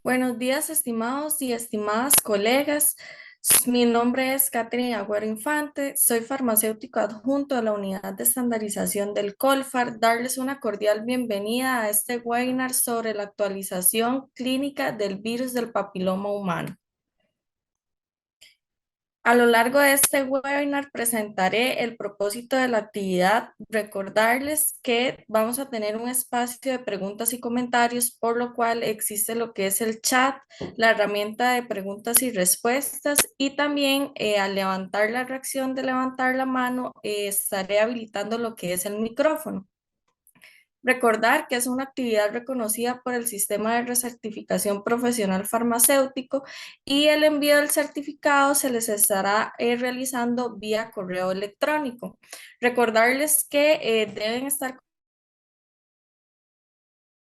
Buenos días, estimados y estimadas colegas. Mi nombre es Catherine Agüero Infante, soy farmacéutico adjunto a la unidad de estandarización del Colfar. Darles una cordial bienvenida a este webinar sobre la actualización clínica del virus del papiloma humano. A lo largo de este webinar presentaré el propósito de la actividad, recordarles que vamos a tener un espacio de preguntas y comentarios, por lo cual existe lo que es el chat, la herramienta de preguntas y respuestas y también al levantar la reacción de levantar la mano, estaré habilitando lo que es el micrófono. Recordar que es una actividad reconocida por el Sistema de Recertificación Profesional Farmacéutico y el envío del certificado se les estará realizando vía correo electrónico. Recordarles que deben estar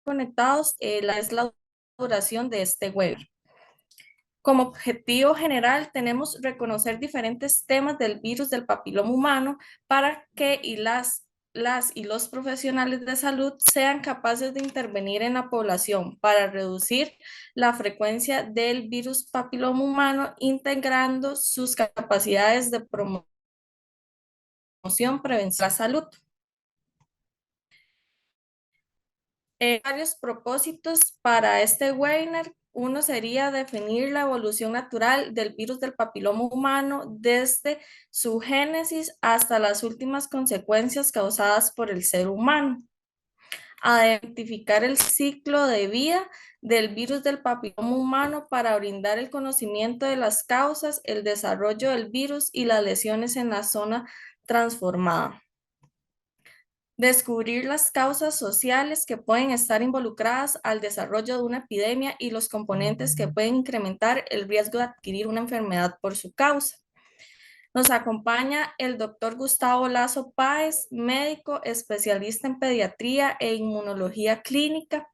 conectados, es la duración de este webinar. Como objetivo general, tenemos reconocer diferentes temas del virus del papiloma humano para que las y los profesionales de salud sean capaces de intervenir en la población para reducir la frecuencia del virus papiloma humano, integrando sus capacidades de promoción, prevención de la salud. Varios propósitos para este webinar. Uno sería definir la evolución natural del virus del papiloma humano desde su génesis hasta las últimas consecuencias causadas por el ser humano. A identificar el ciclo de vida del virus del papiloma humano para brindar el conocimiento de las causas, el desarrollo del virus y las lesiones en la zona transformada. Descubrir las causas sociales que pueden estar involucradas al desarrollo de una epidemia y los componentes que pueden incrementar el riesgo de adquirir una enfermedad por su causa. Nos acompaña el doctor Gustavo Lazo Páez, médico especialista en pediatría e inmunología clínica,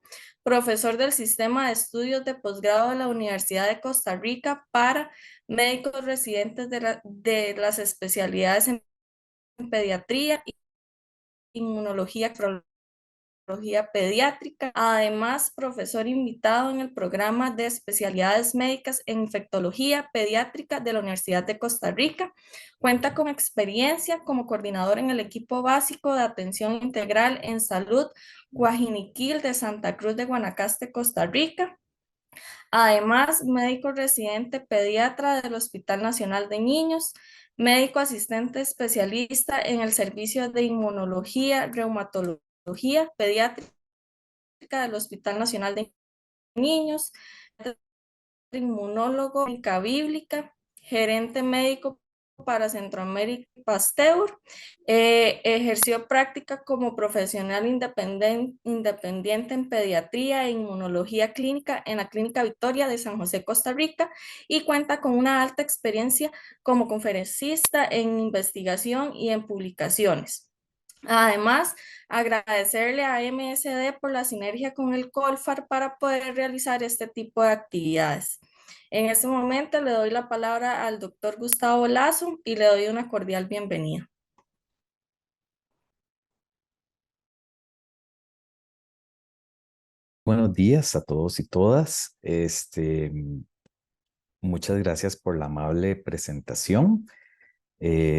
profesor del Sistema de Estudios de Posgrado de la Universidad de Costa Rica para médicos residentes de las especialidades en pediatría, inmunología, pediátrica, además profesor invitado en el programa de especialidades médicas en infectología pediátrica de la Universidad de Costa Rica. Cuenta con experiencia como coordinador en el equipo básico de atención integral en salud Guajiniquil de Santa Cruz de Guanacaste, Costa Rica. Además, médico residente pediatra del Hospital Nacional de Niños, médico asistente especialista en el servicio de inmunología, reumatología pediátrica del Hospital Nacional de Niños, inmunólogo, clínica bíblica, gerente médico para Centroamérica y Pasteur. Ejerció práctica como profesional independiente en pediatría e inmunología clínica en la Clínica Victoria de San José, Costa Rica, y cuenta con una alta experiencia como conferencista en investigación y en publicaciones. Además, agradecerle a MSD por la sinergia con el Colfar para poder realizar este tipo de actividades. En este momento le doy la palabra al doctor Gustavo Lazo y le doy una cordial bienvenida. Buenos días a todos y todas. Muchas gracias por la amable presentación.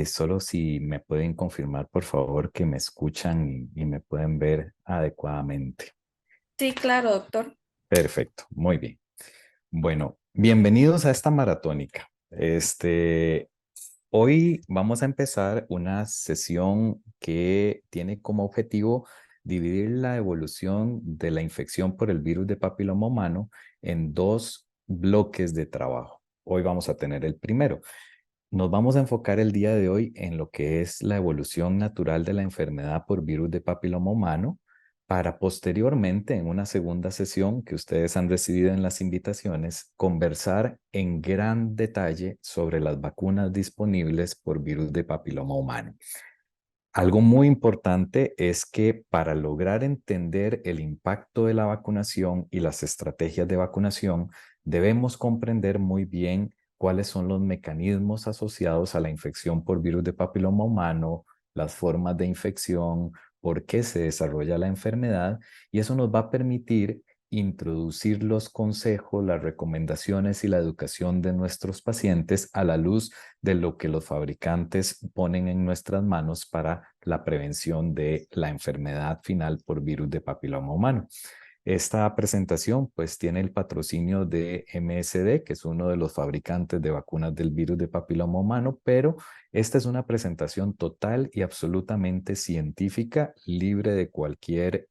Solo si me pueden confirmar, por favor, que me escuchan y me pueden ver adecuadamente. Sí, claro, doctor. Perfecto, muy bien. Bueno, bienvenidos a esta maratónica. Hoy vamos a empezar una sesión que tiene como objetivo dividir la evolución de la infección por el virus de papiloma humano en dos bloques de trabajo. Hoy vamos a tener el primero. Nos vamos a enfocar el día de hoy en lo que es la evolución natural de la enfermedad por virus de papiloma humano, para posteriormente, en una segunda sesión que ustedes han recibido en las invitaciones, conversar en gran detalle sobre las vacunas disponibles por virus de papiloma humano. Algo muy importante es que para lograr entender el impacto de la vacunación y las estrategias de vacunación, debemos comprender muy bien cuáles son los mecanismos asociados a la infección por virus de papiloma humano, las formas de infección, por qué se desarrolla la enfermedad, y eso nos va a permitir introducir los consejos, las recomendaciones y la educación de nuestros pacientes a la luz de lo que los fabricantes ponen en nuestras manos para la prevención de la enfermedad final por virus de papiloma humano. Esta presentación pues tiene el patrocinio de MSD, que es uno de los fabricantes de vacunas del virus de papiloma humano, pero esta es una presentación total y absolutamente científica, libre de cualquier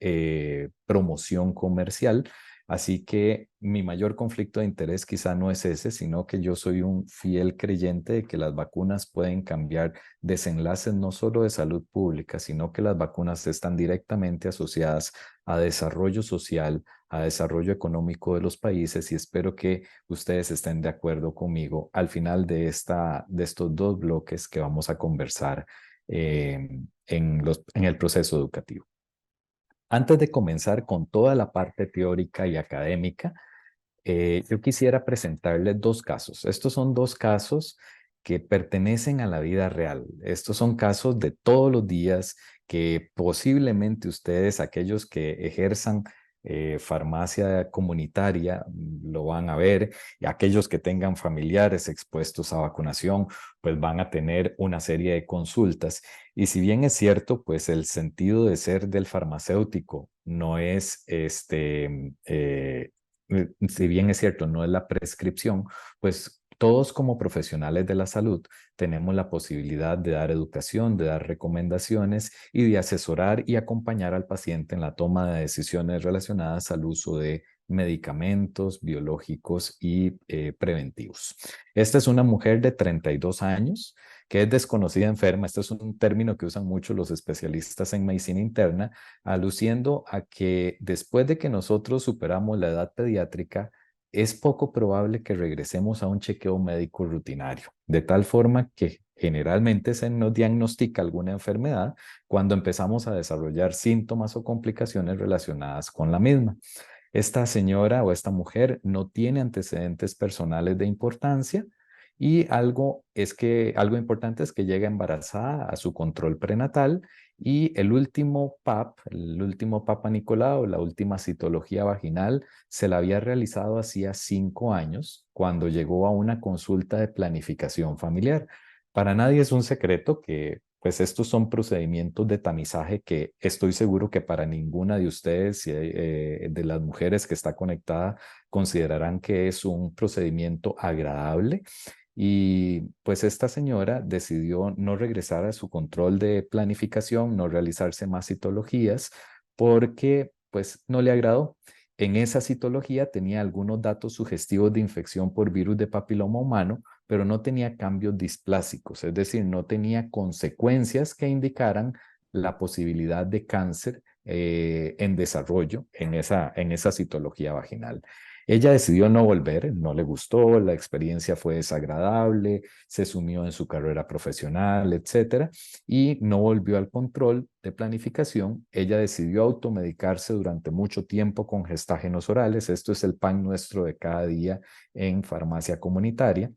promoción comercial. Así que mi mayor conflicto de interés quizá no es ese, sino que yo soy un fiel creyente de que las vacunas pueden cambiar desenlaces no solo de salud pública, sino que las vacunas están directamente asociadas a desarrollo social, a desarrollo económico de los países, y espero que ustedes estén de acuerdo conmigo al final de estos dos bloques que vamos a conversar en el proceso educativo. Antes de comenzar con toda la parte teórica y académica, yo quisiera presentarles dos casos. Estos son dos casos que pertenecen a la vida real. Estos son casos de todos los días que posiblemente ustedes, aquellos que ejerzan farmacia comunitaria, lo van a ver, y aquellos que tengan familiares expuestos a vacunación, pues van a tener una serie de consultas. Y si bien es cierto, pues el sentido de ser del farmacéutico no es si bien es cierto, no es la prescripción, pues todos como profesionales de la salud tenemos la posibilidad de dar educación, de dar recomendaciones y de asesorar y acompañar al paciente en la toma de decisiones relacionadas al uso de medicamentos biológicos y preventivos. Esta es una mujer de 32 años que es desconocida enferma. Este es un término que usan mucho los especialistas en medicina interna, aluciendo a que después de que nosotros superamos la edad pediátrica, es poco probable que regresemos a un chequeo médico rutinario, de tal forma que generalmente se nos diagnostica alguna enfermedad cuando empezamos a desarrollar síntomas o complicaciones relacionadas con la misma. Esta señora o esta mujer no tiene antecedentes personales de importancia y algo importante es que llega embarazada a su control prenatal y el último el último Papa Nicolau, la última citología vaginal, se la había realizado hacía 5 años cuando llegó a una consulta de planificación familiar. Para nadie es un secreto que pues estos son procedimientos de tamizaje que estoy seguro que para ninguna de ustedes, de las mujeres que está conectada, considerarán que es un procedimiento agradable. Y pues esta señora decidió no regresar a su control de planificación, no realizarse más citologías, porque pues no le agradó. En esa citología tenía algunos datos sugestivos de infección por virus de papiloma humano, pero no tenía cambios displásicos, es decir, no tenía consecuencias que indicaran la posibilidad de cáncer en desarrollo en esa citología vaginal. Ella decidió no volver, no le gustó, la experiencia fue desagradable, se sumió en su carrera profesional, etcétera, y no volvió al control de planificación. Ella decidió automedicarse durante mucho tiempo con gestágenos orales. Esto es el pan nuestro de cada día en farmacia comunitaria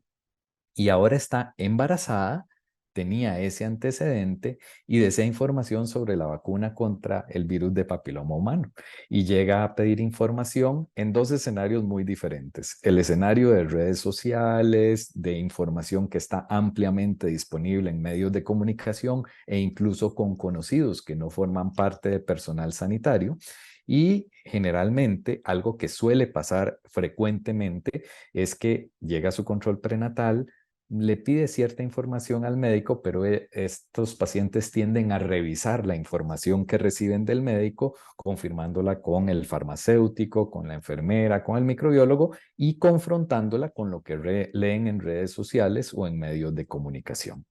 y ahora está embarazada, tenía ese antecedente y desea información sobre la vacuna contra el virus de papiloma humano y llega a pedir información en dos escenarios muy diferentes. El escenario de redes sociales, de información que está ampliamente disponible en medios de comunicación e incluso con conocidos que no forman parte de personal sanitario. Y generalmente algo que suele pasar frecuentemente es que llega a su control prenatal, le pide cierta información al médico, pero estos pacientes tienden a revisar la información que reciben del médico, confirmándola con el farmacéutico, con la enfermera, con el microbiólogo y confrontándola con lo que leen en redes sociales o en medios de comunicación.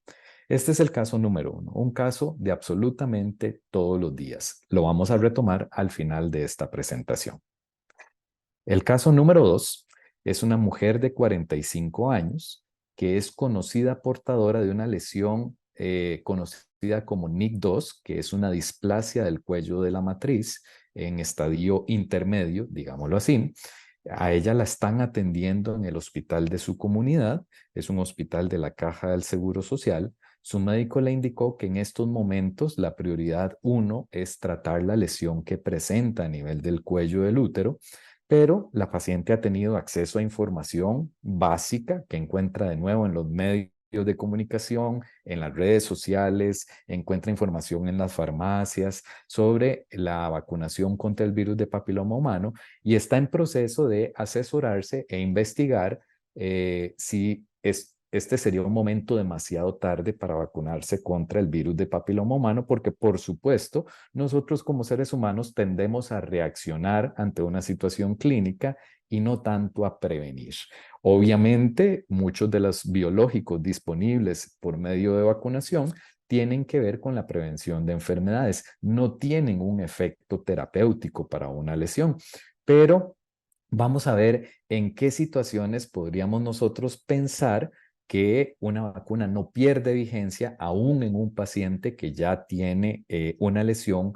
Este es el caso número uno, un caso de absolutamente todos los días. Lo vamos a retomar al final de esta presentación. El caso número dos es una mujer de 45 años que es conocida portadora de una lesión conocida como NIC2, que es una displasia del cuello de la matriz en estadio intermedio, digámoslo así. A ella la están atendiendo en el hospital de su comunidad, es un hospital de la Caja del Seguro Social. Su médico le indicó que en estos momentos la prioridad uno es tratar la lesión que presenta a nivel del cuello del útero. pero la paciente ha tenido acceso a información básica que encuentra de nuevo en los medios de comunicación, en las redes sociales, encuentra información en las farmacias sobre la vacunación contra el virus de papiloma humano y está en proceso de asesorarse e investigar si este sería un momento demasiado tarde para vacunarse contra el virus de papiloma humano, porque por supuesto nosotros como seres humanos tendemos a reaccionar ante una situación clínica y no tanto a prevenir. Obviamente, muchos de los biológicos disponibles por medio de vacunación tienen que ver con la prevención de enfermedades, no tienen un efecto terapéutico para una lesión, pero vamos a ver en qué situaciones podríamos nosotros pensar que una vacuna no pierde vigencia aún en un paciente que ya tiene una lesión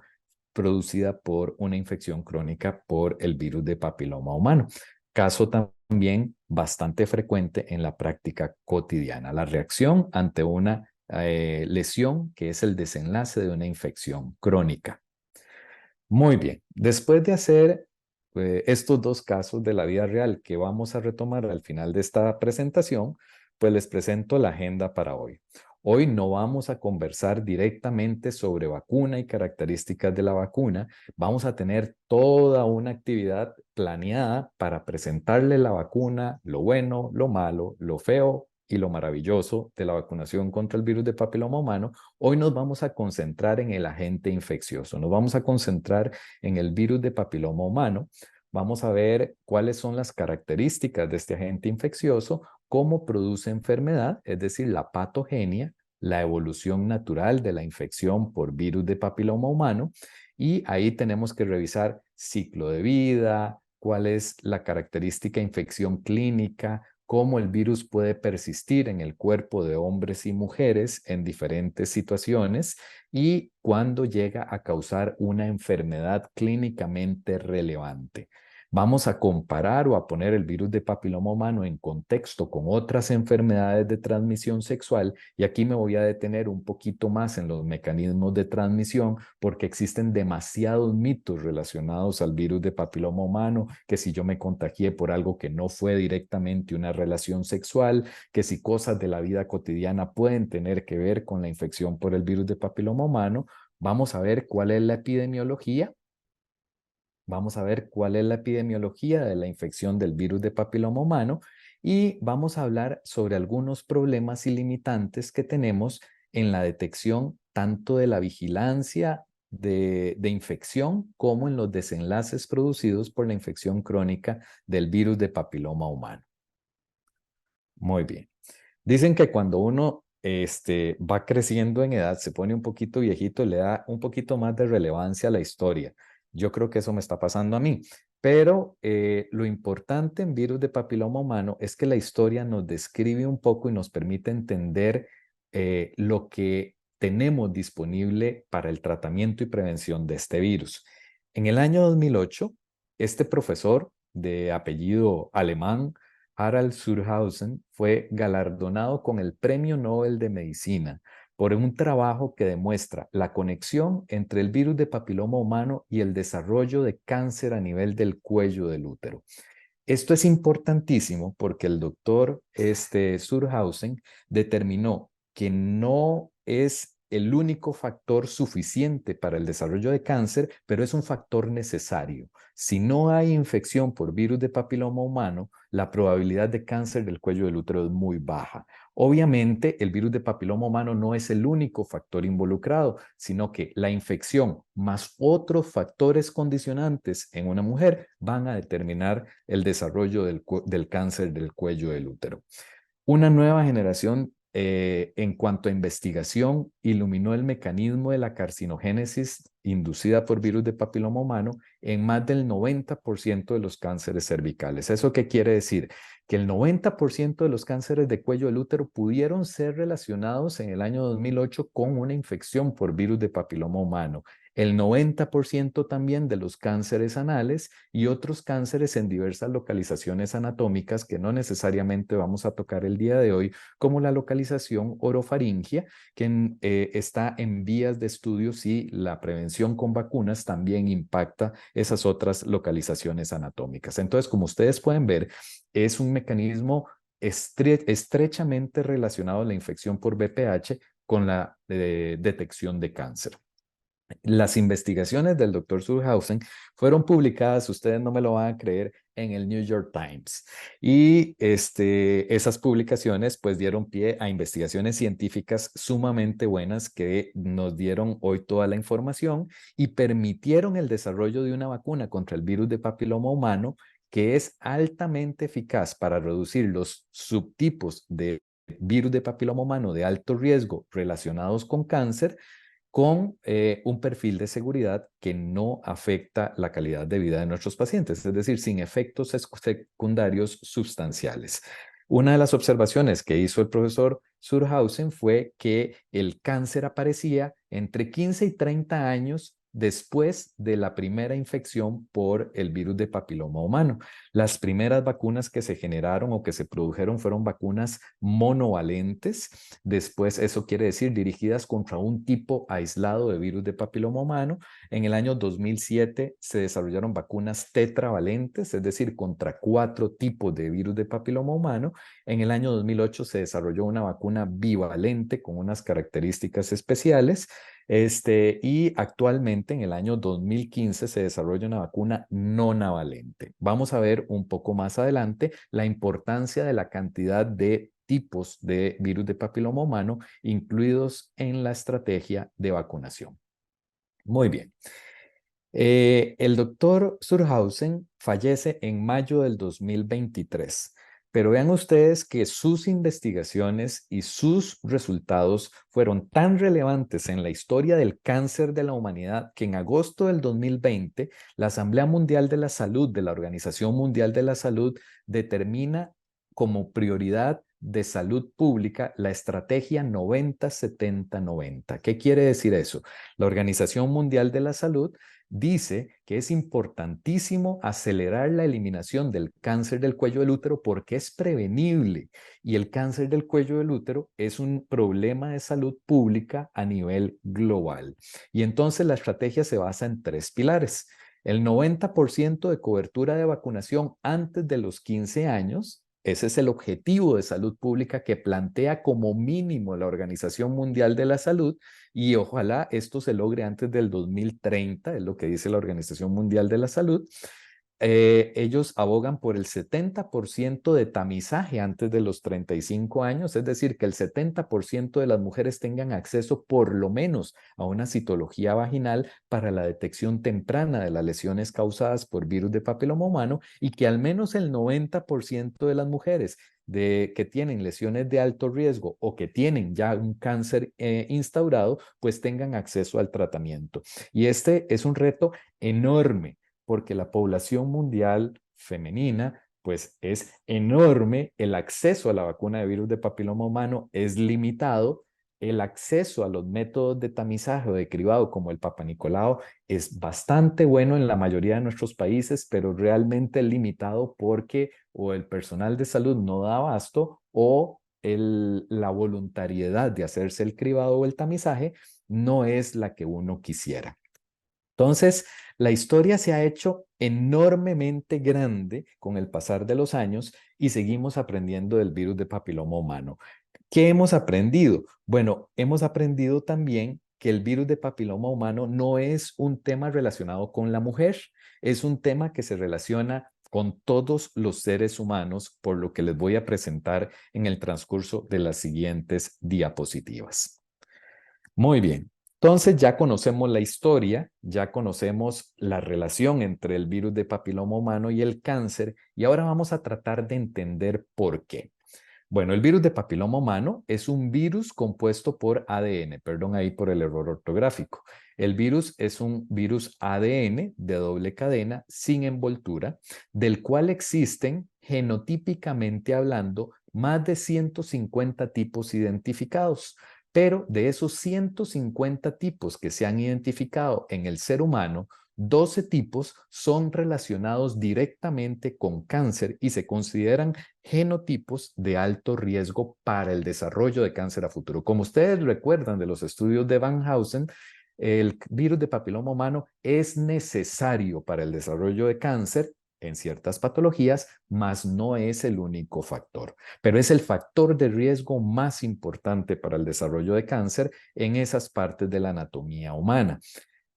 producida por una infección crónica por el virus de papiloma humano. Caso también bastante frecuente en la práctica cotidiana, la reacción ante una lesión que es el desenlace de una infección crónica. Muy bien, después de hacer estos dos casos de la vida real que vamos a retomar al final de esta presentación, pues les presento la agenda para hoy. Hoy no vamos a conversar directamente sobre vacuna y características de la vacuna. Vamos a tener toda una actividad planeada para presentarle la vacuna, lo bueno, lo malo, lo feo y lo maravilloso de la vacunación contra el virus de papiloma humano. Hoy nos vamos a concentrar en el agente infeccioso, nos vamos a concentrar en el virus de papiloma humano. Vamos a ver cuáles son las características de este agente infeccioso, cómo produce enfermedad, es decir, la patogenia, la evolución natural de la infección por virus de papiloma humano, y ahí tenemos que revisar ciclo de vida, cuál es la característica infección clínica, cómo el virus puede persistir en el cuerpo de hombres y mujeres en diferentes situaciones y cuándo llega a causar una enfermedad clínicamente relevante. Vamos a comparar o a poner el virus de papiloma humano en contexto con otras enfermedades de transmisión sexual y aquí me voy a detener un poquito más en los mecanismos de transmisión porque existen demasiados mitos relacionados al virus de papiloma humano, que si yo me contagié por algo que no fue directamente una relación sexual, que si cosas de la vida cotidiana pueden tener que ver con la infección por el virus de papiloma humano. Vamos a ver cuál es la epidemiología. Vamos a ver cuál es la epidemiología de la infección del virus de papiloma humano y vamos a hablar sobre algunos problemas y limitantes que tenemos en la detección tanto de la vigilancia de infección como en los desenlaces producidos por la infección crónica del virus de papiloma humano. Muy bien. Dicen que cuando uno va creciendo en edad, se pone un poquito viejito, le da un poquito más de relevancia a la historia. Yo creo que eso me está pasando a mí. Pero lo importante en virus de papiloma humano es que la historia nos describe un poco y nos permite entender lo que tenemos disponible para el tratamiento y prevención de este virus. En el año 2008, este profesor de apellido alemán, Harald Surhausen, fue galardonado con el Premio Nobel de Medicina por un trabajo que demuestra la conexión entre el virus de papiloma humano y el desarrollo de cáncer a nivel del cuello del útero. Esto es importantísimo porque el doctor Surhausen determinó que no es el único factor suficiente para el desarrollo de cáncer, pero es un factor necesario. Si no hay infección por virus de papiloma humano, la probabilidad de cáncer del cuello del útero es muy baja. Obviamente, el virus de papiloma humano no es el único factor involucrado, sino que la infección más otros factores condicionantes en una mujer van a determinar el desarrollo del cáncer del cuello del útero. Una nueva generación en cuanto a investigación iluminó el mecanismo de la carcinogénesis inducida por virus de papiloma humano en más del 90% de los cánceres cervicales. ¿Eso qué quiere decir? Que el 90% de los cánceres de cuello del útero pudieron ser relacionados en el año 2008 con una infección por virus de papiloma humano. el 90% también de los cánceres anales y otros cánceres en diversas localizaciones anatómicas que no necesariamente vamos a tocar el día de hoy, como la localización orofaringia, que está en vías de estudio si la prevención con vacunas también impacta esas otras localizaciones anatómicas. Entonces, como ustedes pueden ver, es un mecanismo estrechamente relacionado a la infección por VPH con la detección de cáncer. Las investigaciones del doctor Surhausen fueron publicadas, ustedes no me lo van a creer, en el New York Times. Y esas publicaciones pues dieron pie a investigaciones científicas sumamente buenas que nos dieron hoy toda la información y permitieron el desarrollo de una vacuna contra el virus de papiloma humano que es altamente eficaz para reducir los subtipos de virus de papiloma humano de alto riesgo relacionados con cáncer con un perfil de seguridad que no afecta la calidad de vida de nuestros pacientes, es decir, sin efectos secundarios sustanciales. Una de las observaciones que hizo el profesor Surhausen fue que el cáncer aparecía entre 15 y 30 años después de la primera infección por el virus de papiloma humano. Las primeras vacunas que se generaron o que se produjeron fueron vacunas monovalentes. Después, eso quiere decir dirigidas contra un tipo aislado de virus de papiloma humano. En el año 2007 se desarrollaron vacunas tetravalentes, es decir, contra 4 tipos de virus de papiloma humano. En el año 2008 se desarrolló una vacuna bivalente con unas características especiales. Y actualmente en el año 2015 se desarrolla una vacuna nonavalente. Vamos a ver un poco más adelante la importancia de la cantidad de tipos de virus de papiloma humano incluidos en la estrategia de vacunación. Muy bien. El doctor Surhausen fallece en mayo del 2023, pero vean ustedes que sus investigaciones y sus resultados fueron tan relevantes en la historia del cáncer de la humanidad que en agosto del 2020 la Asamblea Mundial de la Salud de la Organización Mundial de la Salud determina como prioridad de salud pública la estrategia 90-70-90. ¿Qué quiere decir eso? La Organización Mundial de la Salud dice que es importantísimo acelerar la eliminación del cáncer del cuello del útero porque es prevenible y el cáncer del cuello del útero es un problema de salud pública a nivel global. Y entonces la estrategia se basa en 3 pilares. El 90% de cobertura de vacunación antes de los 15 años. Ese es el objetivo de salud pública que plantea como mínimo la Organización Mundial de la Salud y ojalá esto se logre antes del 2030, es lo que dice la Organización Mundial de la Salud. Ellos abogan por el 70% de tamizaje antes de los 35 años, es decir, que el 70% de las mujeres tengan acceso por lo menos a una citología vaginal para la detección temprana de las lesiones causadas por virus de papiloma humano y que al menos el 90% de las mujeres que tienen lesiones de alto riesgo o que tienen ya un cáncer instaurado, pues tengan acceso al tratamiento. Y este es un reto enorme porque la población mundial femenina pues es enorme, el acceso a la vacuna de virus de papiloma humano es limitado, el acceso a los métodos de tamizaje o de cribado como el Papa Nicolau es bastante bueno en la mayoría de nuestros países, pero realmente limitado porque o el personal de salud no da abasto o la voluntariedad de hacerse el cribado o el tamizaje no es la que uno quisiera. Entonces, la historia se ha hecho enormemente grande con el pasar de los años y seguimos aprendiendo del virus de papiloma humano. ¿Qué hemos aprendido? Bueno, hemos aprendido también que el virus de papiloma humano no es un tema relacionado con la mujer, es un tema que se relaciona con todos los seres humanos, por lo que les voy a presentar en el transcurso de las siguientes diapositivas. Muy bien. Entonces ya conocemos la historia, ya conocemos la relación entre el virus de papiloma humano y el cáncer y ahora vamos a tratar de entender por qué. Bueno, el virus de papiloma humano es un virus compuesto por ADN, perdón ahí por el error ortográfico. El virus es un virus ADN de doble cadena sin envoltura, del cual existen genotípicamente hablando más de 150 tipos identificados. Pero de esos 150 tipos que se han identificado en el ser humano, 12 tipos son relacionados directamente con cáncer y se consideran genotipos de alto riesgo para el desarrollo de cáncer a futuro. Como ustedes recuerdan de los estudios de Van Housen, el virus de papiloma humano es necesario para el desarrollo de cáncer en ciertas patologías, mas no es el único factor, pero es el factor de riesgo más importante para el desarrollo de cáncer en esas partes de la anatomía humana.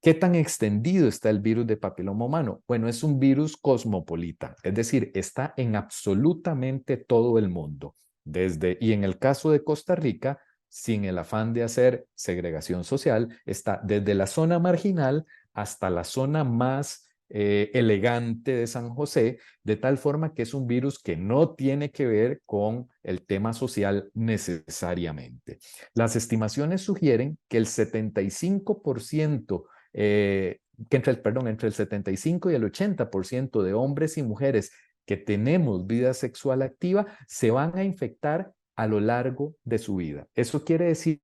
¿Qué tan extendido está el virus de papiloma humano? Bueno, es un virus cosmopolita, es decir, está en absolutamente todo el mundo. Y en el caso de Costa Rica, sin el afán de hacer segregación social, está desde la zona marginal hasta la zona más elegante de San José, de tal forma que es un virus que no tiene que ver con el tema social necesariamente. Las estimaciones sugieren que el 75% entre el 75 y el 80% de hombres y mujeres que tenemos vida sexual activa se van a infectar a lo largo de su vida. Eso quiere decir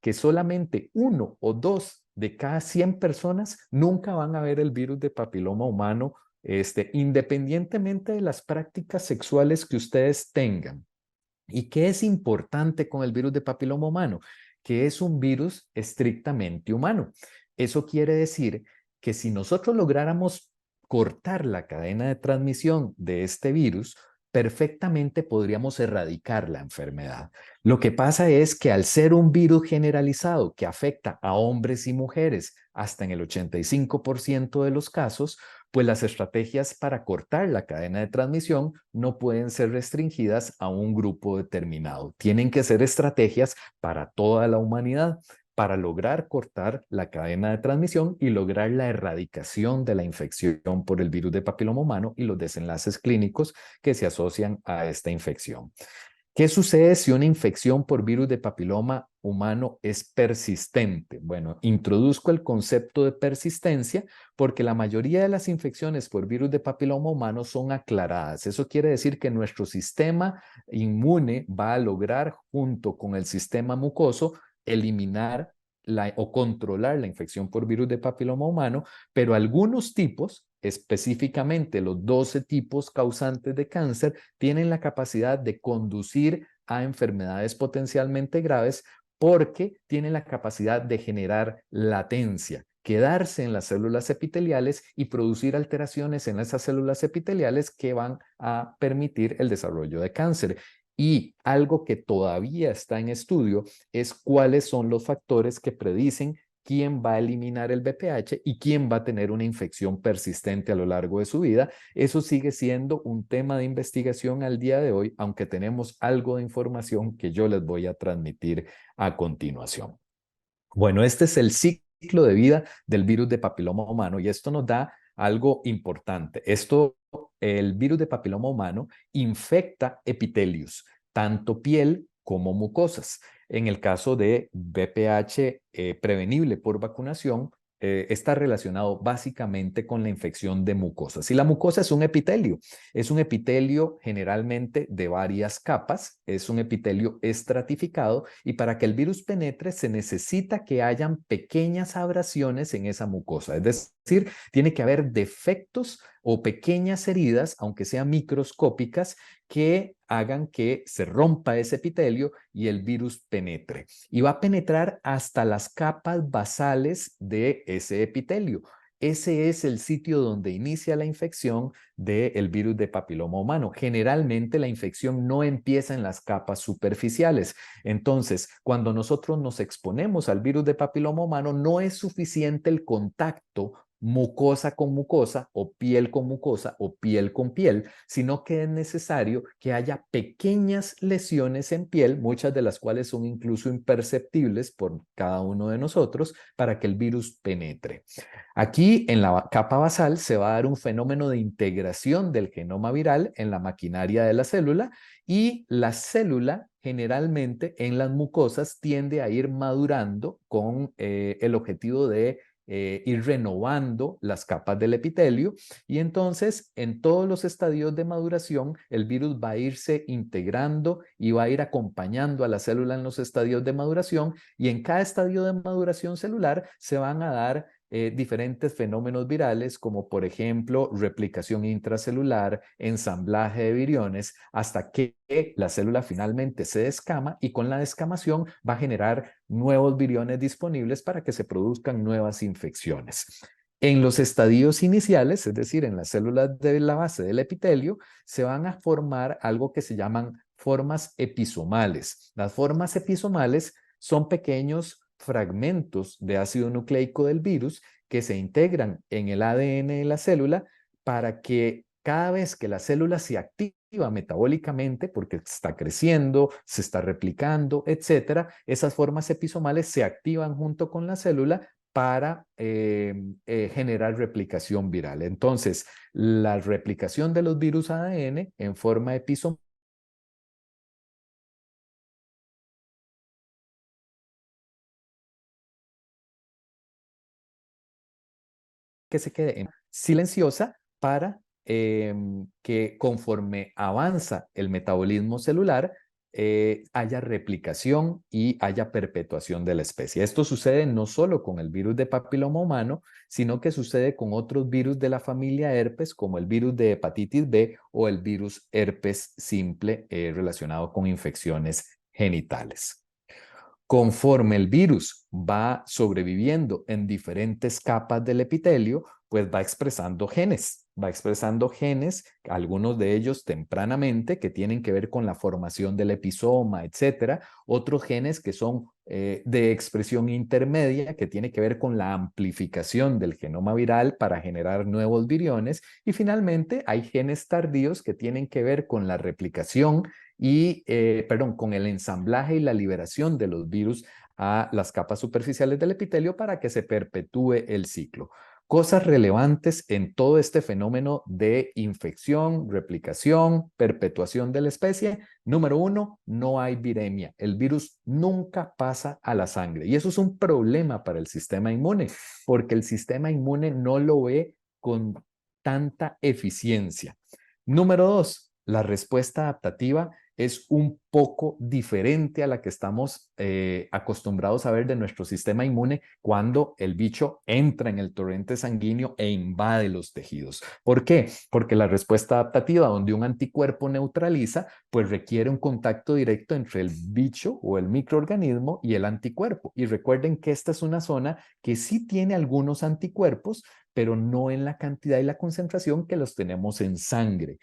que solamente 1 o 2 de cada 100 personas nunca van a ver el virus de papiloma humano, independientemente de las prácticas sexuales que ustedes tengan. ¿Y qué es importante con el virus de papiloma humano? Que es un virus estrictamente humano. Eso quiere decir que si nosotros lográramos cortar la cadena de transmisión de este virus, perfectamente podríamos erradicar la enfermedad. Lo que pasa es que al ser un virus generalizado que afecta a hombres y mujeres hasta en el 85% de los casos, pues las estrategias para cortar la cadena de transmisión no pueden ser restringidas a un grupo determinado. Tienen que ser estrategias para toda la humanidad para lograr cortar la cadena de transmisión y lograr la erradicación de la infección por el virus de papiloma humano y los desenlaces clínicos que se asocian a esta infección. ¿Qué sucede si una infección por virus de papiloma humano es persistente? Bueno, introduzco el concepto de persistencia porque la mayoría de las infecciones por virus de papiloma humano son aclaradas. Eso quiere decir que nuestro sistema inmune va a lograr, junto con el sistema mucoso, eliminar o controlar la infección por virus de papiloma humano, pero algunos tipos, específicamente los 12 tipos causantes de cáncer, tienen la capacidad de conducir a enfermedades potencialmente graves porque tienen la capacidad de generar latencia, quedarse en las células epiteliales y producir alteraciones en esas células epiteliales que van a permitir el desarrollo de cáncer. Y algo que todavía está en estudio es cuáles son los factores que predicen quién va a eliminar el BPH y quién va a tener una infección persistente a lo largo de su vida. Eso sigue siendo un tema de investigación al día de hoy, aunque tenemos algo de información que yo les voy a transmitir a continuación. Bueno, este es el ciclo de vida del virus de papiloma humano y esto nos da algo importante. El virus de papiloma humano infecta epitelios, tanto piel como mucosas. En el caso de VPH prevenible por vacunación, está relacionado básicamente con la infección de mucosas. Y la mucosa es un epitelio generalmente de varias capas, es un epitelio estratificado y para que el virus penetre se necesita que hayan pequeñas abrasiones en esa mucosa, es decir, tiene que haber defectos o pequeñas heridas, aunque sean microscópicas, que hagan que se rompa ese epitelio y el virus penetre. Y va a penetrar hasta las capas basales de ese epitelio. Ese es el sitio donde inicia la infección del virus de papiloma humano. Generalmente la infección no empieza en las capas superficiales. Entonces, cuando nosotros nos exponemos al virus de papiloma humano, no es suficiente el contacto mucosa con mucosa o piel con mucosa o piel con piel, sino que es necesario que haya pequeñas lesiones en piel, muchas de las cuales son incluso imperceptibles por cada uno de nosotros, para que el virus penetre. Aquí en la capa basal se va a dar un fenómeno de integración del genoma viral en la maquinaria de la célula y la célula generalmente en las mucosas tiende a ir madurando con el objetivo de ir renovando las capas del epitelio y entonces en todos los estadios de maduración el virus va a irse integrando y va a ir acompañando a la célula en los estadios de maduración y en cada estadio de maduración celular se van a dar diferentes fenómenos virales como por ejemplo replicación intracelular, ensamblaje de viriones, hasta que la célula finalmente se descama y con la descamación va a generar nuevos viriones disponibles para que se produzcan nuevas infecciones. En los estadios iniciales, es decir, en las células de la base del epitelio, se van a formar algo que se llaman formas episomales. Las formas episomales son pequeños fragmentos de ácido nucleico del virus que se integran en el ADN de la célula para que cada vez que la célula se activa metabólicamente, porque está creciendo, se está replicando, etcétera, esas formas episomales se activan junto con la célula para generar replicación viral. Entonces, la replicación de los virus ADN en forma episomal que se quede silenciosa para que conforme avanza el metabolismo celular, haya replicación y haya perpetuación de la especie. Esto sucede no solo con el virus de papiloma humano, sino que sucede con otros virus de la familia herpes, como el virus de hepatitis B o el virus herpes simple relacionado con infecciones genitales. Conforme el virus va sobreviviendo en diferentes capas del epitelio, pues va expresando genes, algunos de ellos tempranamente, que tienen que ver con la formación del episoma, etcétera. Otros genes que son de expresión intermedia, que tiene que ver con la amplificación del genoma viral para generar nuevos viriones. Y finalmente hay genes tardíos que tienen que ver con la replicación y, con el ensamblaje y la liberación de los virus a las capas superficiales del epitelio para que se perpetúe el ciclo. Cosas relevantes en todo este fenómeno de infección, replicación, perpetuación de la especie. Número uno, no hay viremia. El virus nunca pasa a la sangre y eso es un problema para el sistema inmune porque el sistema inmune no lo ve con tanta eficiencia. Número dos, la respuesta adaptativa es un poco diferente a la que estamos acostumbrados a ver de nuestro sistema inmune cuando el bicho entra en el torrente sanguíneo e invade los tejidos. ¿Por qué? Porque la respuesta adaptativa donde un anticuerpo neutraliza, pues requiere un contacto directo entre el bicho o el microorganismo y el anticuerpo. Y recuerden que esta es una zona que sí tiene algunos anticuerpos, pero no en la cantidad y la concentración que los tenemos en sangre.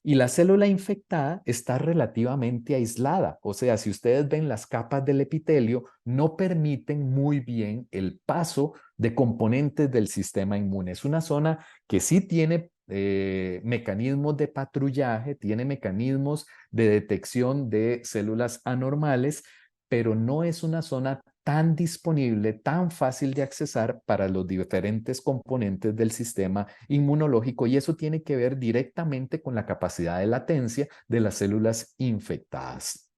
Y la célula infectada está relativamente aislada. O sea, si ustedes ven las capas del epitelio, no permiten muy bien el paso de componentes del sistema inmune. Es una zona que sí tiene mecanismos de patrullaje, tiene mecanismos de detección de células anormales, pero no es una zona tan disponible, tan fácil de accesar para los diferentes componentes del sistema inmunológico y eso tiene que ver directamente con la capacidad de latencia de las células infectadas.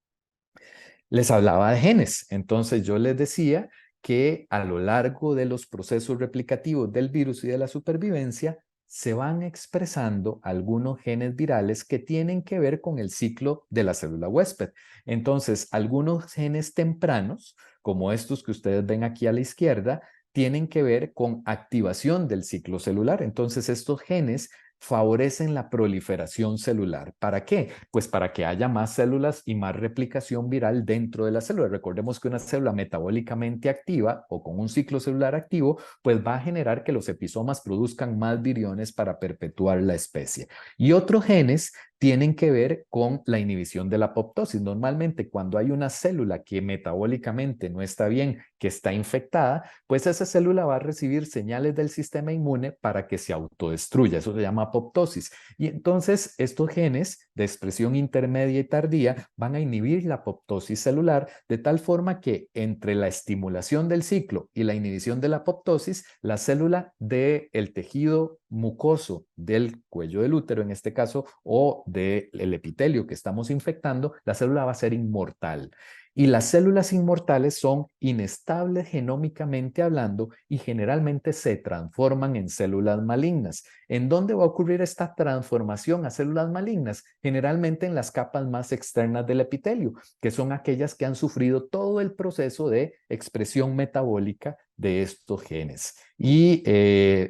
Les hablaba de genes, entonces yo les decía que a lo largo de los procesos replicativos del virus y de la supervivencia, se van expresando algunos genes virales que tienen que ver con el ciclo de la célula huésped. Entonces, algunos genes tempranos, como estos que ustedes ven aquí a la izquierda, tienen que ver con activación del ciclo celular. Entonces, estos genes favorecen la proliferación celular. ¿Para qué? Pues para que haya más células y más replicación viral dentro de la célula. Recordemos que una célula metabólicamente activa o con un ciclo celular activo, pues va a generar que los episomas produzcan más viriones para perpetuar la especie. Y otros genes tienen que ver con la inhibición de la apoptosis. Normalmente cuando hay una célula que metabólicamente no está bien, que está infectada, pues esa célula va a recibir señales del sistema inmune para que se autodestruya. Eso se llama apoptosis. Y entonces estos genes de expresión intermedia y tardía van a inhibir la apoptosis celular de tal forma que entre la estimulación del ciclo y la inhibición de la apoptosis, la célula del tejido mucoso del cuello del útero, en este caso, o del epitelio que estamos infectando, la célula va a ser inmortal. Y las células inmortales son inestables genómicamente hablando y generalmente se transforman en células malignas. ¿En dónde va a ocurrir esta transformación a células malignas? Generalmente en las capas más externas del epitelio, que son aquellas que han sufrido todo el proceso de expresión metabólica de estos genes. Y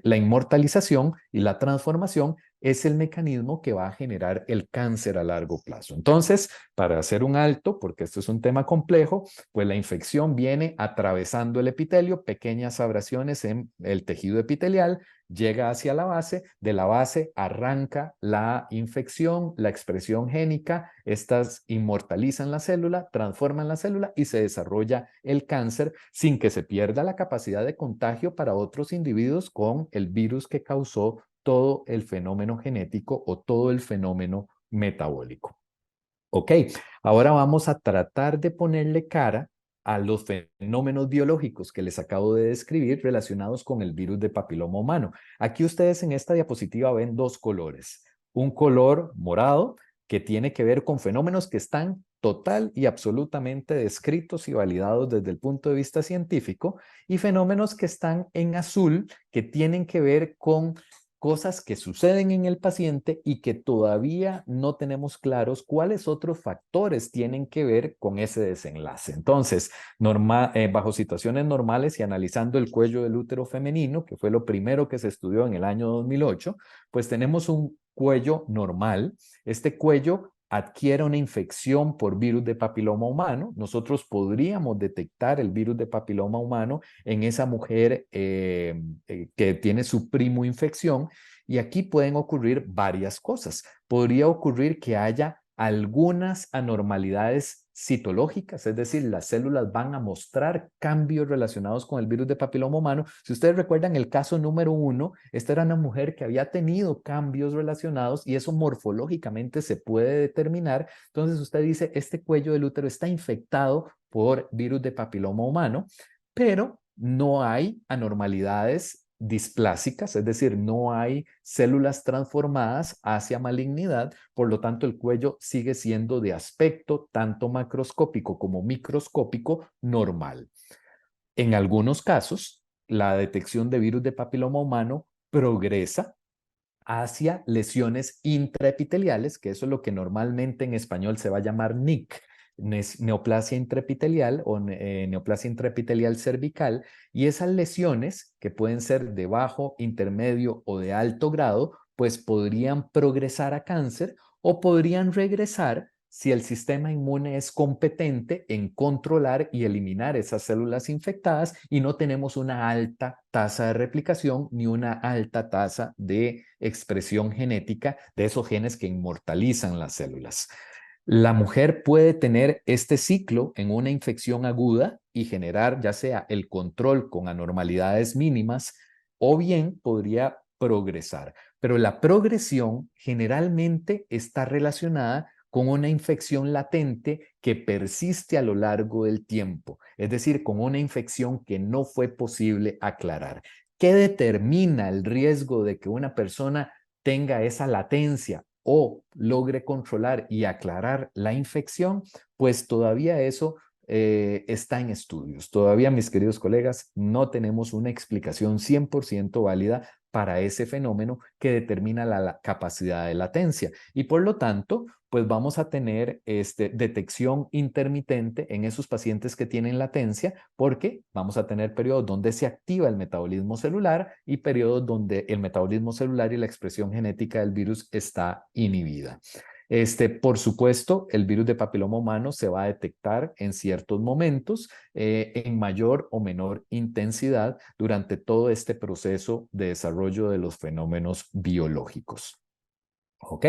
la inmortalización y la transformación es el mecanismo que va a generar el cáncer a largo plazo. Entonces, para hacer un alto, porque esto es un tema complejo, pues la infección viene atravesando el epitelio, pequeñas abrasiones en el tejido epitelial, llega hacia la base, de la base arranca la infección, la expresión génica, estas inmortalizan la célula, transforman la célula y se desarrolla el cáncer sin que se pierda la capacidad de contagio para otros individuos con el virus que causó todo el fenómeno genético o todo el fenómeno metabólico. Ok, ahora vamos a tratar de ponerle cara a los fenómenos biológicos que les acabo de describir relacionados con el virus de papiloma humano. Aquí ustedes en esta diapositiva ven dos colores. Un color morado que tiene que ver con fenómenos que están total y absolutamente descritos y validados desde el punto de vista científico, y fenómenos que están en azul que tienen que ver con cosas que suceden en el paciente y que todavía no tenemos claros cuáles otros factores tienen que ver con ese desenlace. Entonces, bajo situaciones normales y analizando el cuello del útero femenino, que fue lo primero que se estudió en el año 2008, pues tenemos un cuello normal. Este cuello adquiere una infección por virus de papiloma humano. Nosotros podríamos detectar el virus de papiloma humano en esa mujer que tiene su primo infección, y aquí pueden ocurrir varias cosas. Podría ocurrir que haya algunas anormalidades citológicas, es decir, las células van a mostrar cambios relacionados con el virus de papiloma humano. Si ustedes recuerdan el caso número 1, esta era una mujer que había tenido cambios relacionados y eso morfológicamente se puede determinar. Entonces usted dice, este cuello del útero está infectado por virus de papiloma humano, pero no hay anormalidades displásicas, es decir, no hay células transformadas hacia malignidad, por lo tanto el cuello sigue siendo de aspecto tanto macroscópico como microscópico normal. En algunos casos, la detección de virus de papiloma humano progresa hacia lesiones intraepiteliales, que eso es lo que normalmente en español se va a llamar NIC, neoplasia intraepitelial o neoplasia intraepitelial cervical, y esas lesiones, que pueden ser de bajo, intermedio o de alto grado, pues podrían progresar a cáncer o podrían regresar si el sistema inmune es competente en controlar y eliminar esas células infectadas y no tenemos una alta tasa de replicación ni una alta tasa de expresión genética de esos genes que inmortalizan las células. La mujer puede tener este ciclo en una infección aguda y generar ya sea el control con anormalidades mínimas o bien podría progresar. Pero la progresión generalmente está relacionada con una infección latente que persiste a lo largo del tiempo, es decir, con una infección que no fue posible aclarar. ¿Qué determina el riesgo de que una persona tenga esa latencia o logre controlar y aclarar la infección? Pues todavía eso está en estudios. Todavía, mis queridos colegas, no tenemos una explicación 100% válida para ese fenómeno que determina la capacidad de latencia. Y por lo tanto, pues vamos a tener detección intermitente en esos pacientes que tienen latencia, porque vamos a tener periodos donde se activa el metabolismo celular y periodos donde el metabolismo celular y la expresión genética del virus está inhibida. Por supuesto, el virus de papiloma humano se va a detectar en ciertos momentos, en mayor o menor intensidad durante todo este proceso de desarrollo de los fenómenos biológicos. ¿Ok?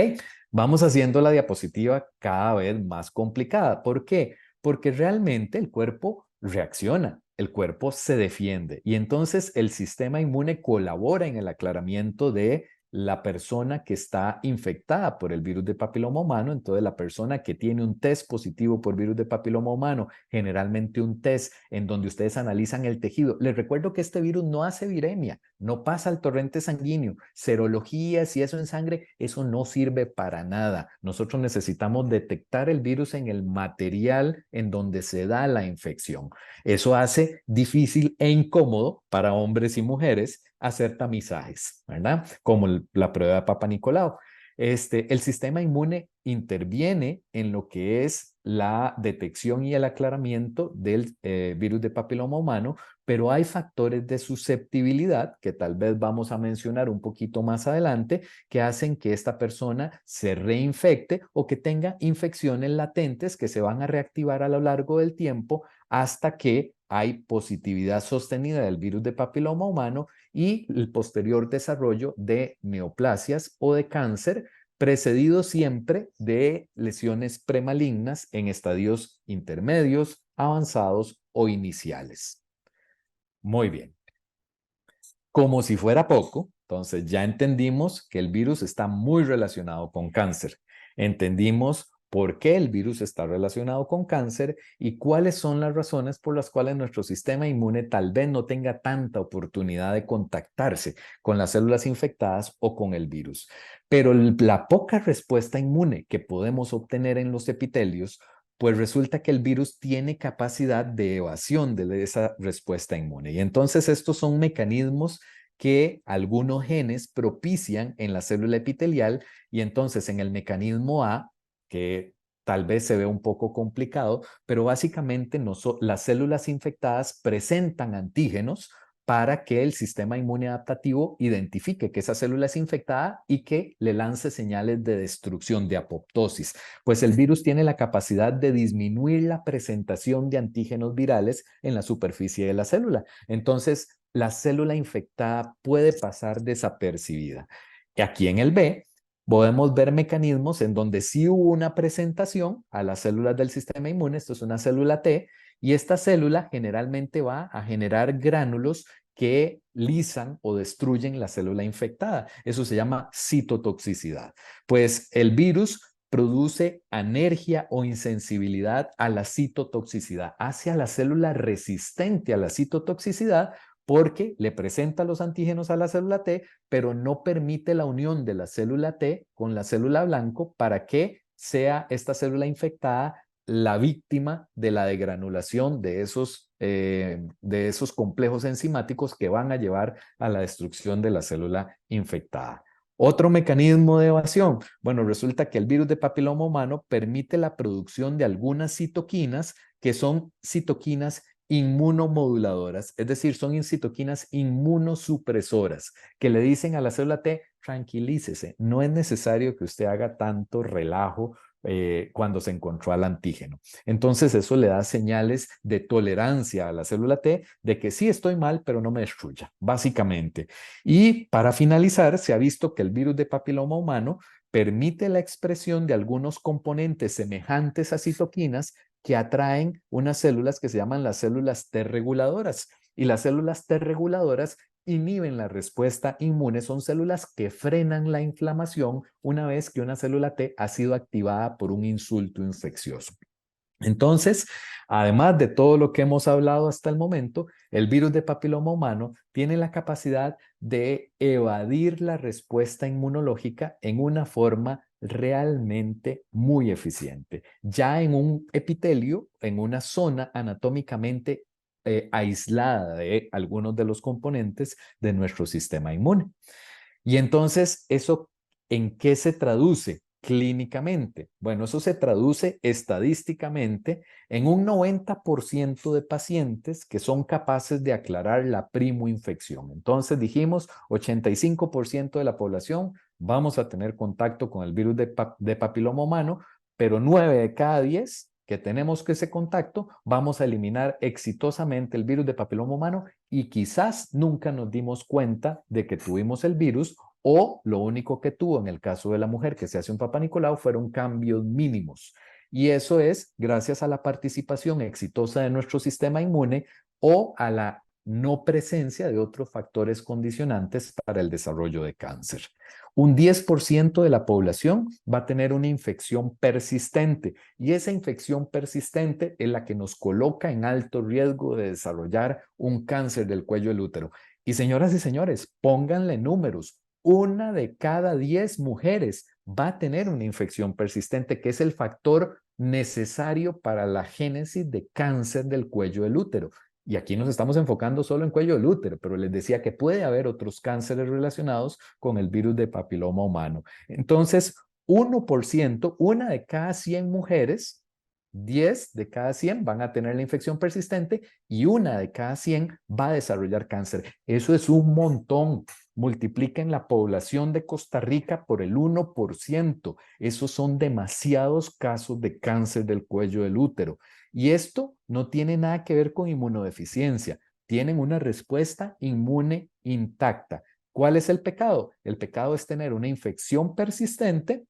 Vamos haciendo la diapositiva cada vez más complicada. ¿Por qué? Porque realmente el cuerpo reacciona, el cuerpo se defiende y entonces el sistema inmune colabora en el aclaramiento de la persona que está infectada por el virus de papiloma humano. Entonces, la persona que tiene un test positivo por virus de papiloma humano, generalmente un test en donde ustedes analizan el tejido. Les recuerdo que este virus no hace viremia, no pasa al torrente sanguíneo. Serologías y eso en sangre, eso no sirve para nada. Nosotros necesitamos detectar el virus en el material en donde se da la infección. Eso hace difícil e incómodo para hombres y mujeres hacer tamizajes, ¿verdad? Como la prueba de Papa Nicolau. El sistema inmune interviene en lo que es la detección y el aclaramiento del virus de papiloma humano, pero hay factores de susceptibilidad que tal vez vamos a mencionar un poquito más adelante que hacen que esta persona se reinfecte o que tenga infecciones latentes que se van a reactivar a lo largo del tiempo hasta que hay positividad sostenida del virus de papiloma humano y el posterior desarrollo de neoplasias o de cáncer, precedido siempre de lesiones premalignas en estadios intermedios, avanzados o iniciales. Muy bien. Como si fuera poco, entonces ya entendimos que el virus está muy relacionado con cáncer. Entendimos por qué el virus está relacionado con cáncer y cuáles son las razones por las cuales nuestro sistema inmune tal vez no tenga tanta oportunidad de contactarse con las células infectadas o con el virus. Pero la poca respuesta inmune que podemos obtener en los epitelios, pues resulta que el virus tiene capacidad de evasión de esa respuesta inmune. Y entonces estos son mecanismos que algunos genes propician en la célula epitelial y entonces en el mecanismo A, que tal vez se ve un poco complicado, pero básicamente las células infectadas presentan antígenos para que el sistema inmune adaptativo identifique que esa célula es infectada y que le lance señales de destrucción, de apoptosis. Pues el virus tiene la capacidad de disminuir la presentación de antígenos virales en la superficie de la célula. Entonces, la célula infectada puede pasar desapercibida. Y aquí en el B, podemos ver mecanismos en donde sí hubo una presentación a las células del sistema inmune. Esto es una célula T, y esta célula generalmente va a generar gránulos que lisan o destruyen la célula infectada. Eso se llama citotoxicidad. Pues el virus produce alergia o insensibilidad a la citotoxicidad, hace a la célula resistente a la citotoxicidad porque le presenta los antígenos a la célula T, pero no permite la unión de la célula T con la célula blanco para que sea esta célula infectada la víctima de la degranulación de esos complejos enzimáticos que van a llevar a la destrucción de la célula infectada. Otro mecanismo de evasión. Bueno, resulta que el virus de papiloma humano permite la producción de algunas citoquinas que son citoquinas inmunomoduladoras, es decir, son citoquinas inmunosupresoras que le dicen a la célula T, tranquilícese, no es necesario que usted haga tanto relajo cuando se encontró al antígeno. Entonces eso le da señales de tolerancia a la célula T de que sí estoy mal, pero no me destruya, básicamente. Y para finalizar, se ha visto que el virus de papiloma humano permite la expresión de algunos componentes semejantes a citoquinas que atraen unas células que se llaman las células T reguladoras. Y las células T reguladoras inhiben la respuesta inmune, son células que frenan la inflamación una vez que una célula T ha sido activada por un insulto infeccioso. Entonces, además de todo lo que hemos hablado hasta el momento, el virus de papiloma humano tiene la capacidad de evadir la respuesta inmunológica en una forma realmente muy eficiente, ya en un epitelio, en una zona anatómicamente aislada de algunos de los componentes de nuestro sistema inmune. Y entonces, ¿eso en qué se traduce clínicamente? Bueno, eso se traduce estadísticamente en un 90% de pacientes que son capaces de aclarar la primoinfección. Entonces dijimos, 85% de la población vamos a tener contacto con el virus de papiloma humano, pero 9 de cada 10 que tenemos que ese contacto, vamos a eliminar exitosamente el virus de papiloma humano y quizás nunca nos dimos cuenta de que tuvimos el virus o lo único que tuvo en el caso de la mujer que se hace un Papa Nicolau fueron cambios mínimos. Y eso es gracias a la participación exitosa de nuestro sistema inmune o a la no presencia de otros factores condicionantes para el desarrollo de cáncer. Un 10% de la población va a tener una infección persistente y esa infección persistente es la que nos coloca en alto riesgo de desarrollar un cáncer del cuello del útero. Y señoras y señores, pónganle números. 1 de cada 10 mujeres va a tener una infección persistente, que es el factor necesario para la génesis de cáncer del cuello del útero. Y aquí nos estamos enfocando solo en cuello del útero, pero les decía que puede haber otros cánceres relacionados con el virus de papiloma humano. Entonces, 1%, 1 de cada 100 mujeres, 10 de cada 100 van a tener la infección persistente y 1 de cada 100 va a desarrollar cáncer. Eso es un montón. Multipliquen la población de Costa Rica por el 1%. Esos son demasiados casos de cáncer del cuello del útero. Y esto no tiene nada que ver con inmunodeficiencia. Tienen una respuesta inmune intacta. ¿Cuál es el pecado? El pecado es tener una infección persistente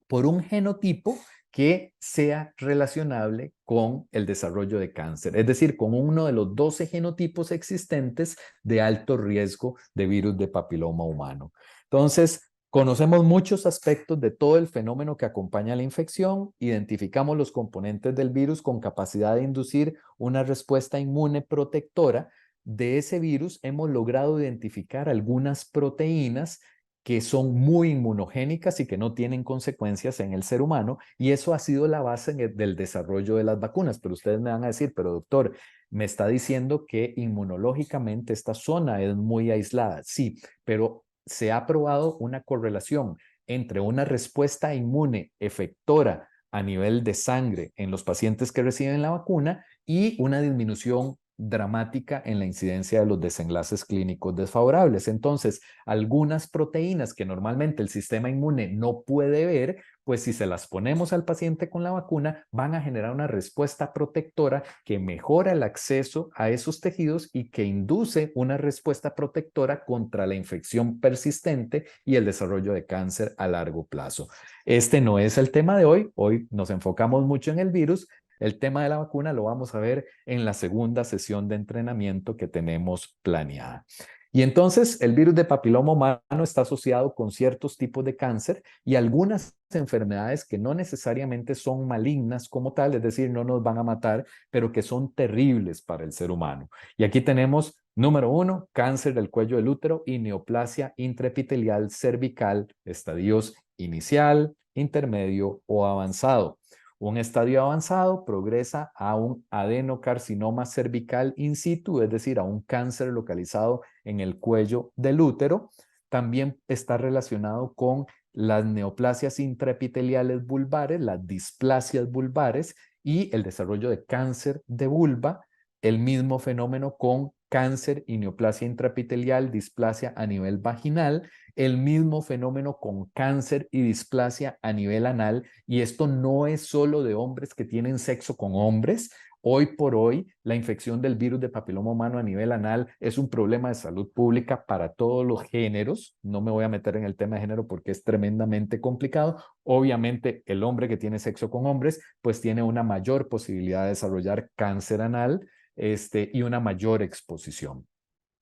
por un genotipo que sea relacionable con el desarrollo de cáncer, es decir, con uno de los 12 genotipos existentes de alto riesgo de virus de papiloma humano. Entonces, conocemos muchos aspectos de todo el fenómeno que acompaña la infección, identificamos los componentes del virus con capacidad de inducir una respuesta inmune protectora. De ese virus hemos logrado identificar algunas proteínas que son muy inmunogénicas y que no tienen consecuencias en el ser humano, y eso ha sido la base del desarrollo de las vacunas. Pero ustedes me van a decir, pero doctor, me está diciendo que inmunológicamente esta zona es muy aislada. Sí, pero se ha probado una correlación entre una respuesta inmune efectora a nivel de sangre en los pacientes que reciben la vacuna y una disminución dramática en la incidencia de los desenlaces clínicos desfavorables. Entonces, algunas proteínas que normalmente el sistema inmune no puede ver, pues si se las ponemos al paciente con la vacuna, van a generar una respuesta protectora que mejora el acceso a esos tejidos y que induce una respuesta protectora contra la infección persistente y el desarrollo de cáncer a largo plazo. Este no es el tema de hoy. Hoy nos enfocamos mucho en el virus. El tema de la vacuna lo vamos a ver en la segunda sesión de entrenamiento que tenemos planeada. Y entonces el virus de papiloma humano está asociado con ciertos tipos de cáncer y algunas enfermedades que no necesariamente son malignas como tal, es decir, no nos van a matar, pero que son terribles para el ser humano. Y aquí tenemos, número 1, cáncer del cuello del útero y neoplasia intraepitelial cervical, estadios inicial, intermedio o avanzado. Un estadio avanzado progresa a un adenocarcinoma cervical in situ, es decir, a un cáncer localizado en el cuello del útero. También está relacionado con las neoplasias intraepiteliales vulvares, las displasias vulvares y el desarrollo de cáncer de vulva. El mismo fenómeno con cáncer y neoplasia intraepitelial, displasia a nivel vaginal. El mismo fenómeno con cáncer y displasia a nivel anal. Y esto no es solo de hombres que tienen sexo con hombres. Hoy por hoy, la infección del virus de papiloma humano a nivel anal es un problema de salud pública para todos los géneros. No me voy a meter en el tema de género porque es tremendamente complicado. Obviamente, el hombre que tiene sexo con hombres, pues tiene una mayor posibilidad de desarrollar cáncer anal, y una mayor exposición.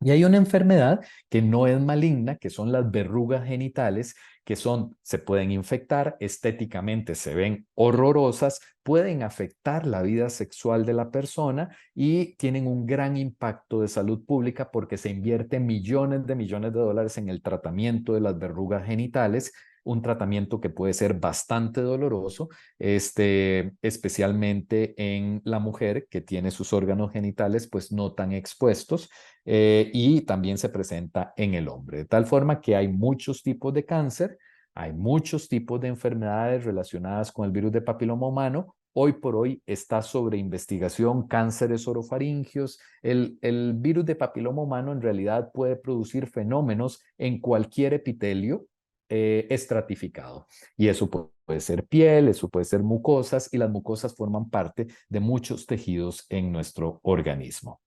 Y hay una enfermedad que no es maligna, que son las verrugas genitales, que se pueden infectar, estéticamente se ven horrorosas, pueden afectar la vida sexual de la persona y tienen un gran impacto de salud pública porque se invierte millones de dólares en el tratamiento de las verrugas genitales, un tratamiento que puede ser bastante doloroso, especialmente en la mujer que tiene sus órganos genitales pues no tan expuestos, y también se presenta en el hombre. De tal forma que hay muchos tipos de cáncer, hay muchos tipos de enfermedades relacionadas con el virus de papiloma humano. Hoy por hoy está sobre investigación cánceres orofaringios. El virus de papiloma humano en realidad puede producir fenómenos en cualquier epitelio estratificado. Y eso puede ser piel, eso puede ser mucosas, y las mucosas forman parte de muchos tejidos en nuestro organismo.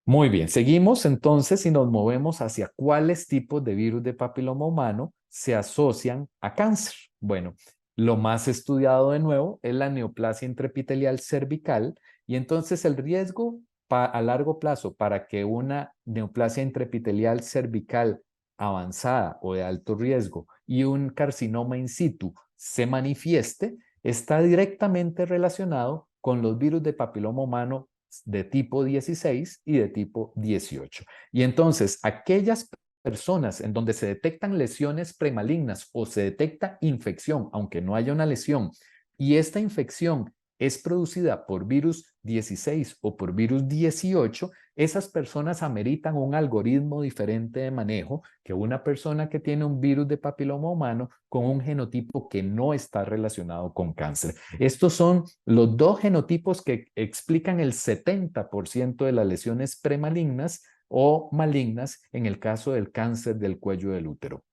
Muy bien, seguimos entonces y nos movemos hacia cuáles tipos de virus de papiloma humano se asocian a cáncer. Bueno, lo más estudiado de nuevo es la neoplasia intraepitelial cervical, y entonces el riesgo a largo plazo para que una neoplasia intraepitelial cervical avanzada o de alto riesgo y un carcinoma in situ se manifieste, está directamente relacionado con los virus de papiloma humano de tipo 16 y de tipo 18. Y entonces, aquellas personas en donde se detectan lesiones premalignas o se detecta infección, aunque no haya una lesión, y esta infección es producida por virus 16 o por virus 18, esas personas ameritan un algoritmo diferente de manejo que una persona que tiene un virus de papiloma humano con un genotipo que no está relacionado con cáncer. Estos son los dos genotipos que explican el 70% de las lesiones premalignas o malignas en el caso del cáncer del cuello del útero.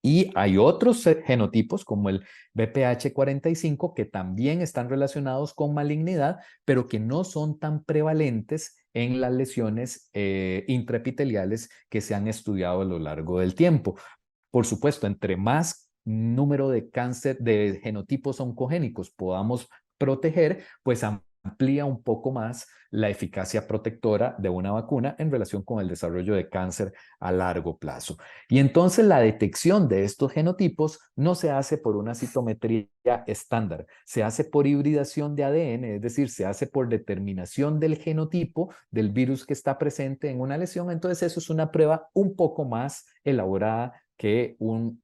Y hay otros genotipos como el BPH45 que también están relacionados con malignidad, pero que no son tan prevalentes en las lesiones intraepiteliales que se han estudiado a lo largo del tiempo. Por supuesto, entre más número de cáncer de genotipos oncogénicos podamos proteger, pues amplía un poco más la eficacia protectora de una vacuna en relación con el desarrollo de cáncer a largo plazo. Y entonces la detección de estos genotipos no se hace por una citometría estándar, se hace por hibridación de ADN, es decir, se hace por determinación del genotipo del virus que está presente en una lesión. Entonces eso es una prueba un poco más elaborada que un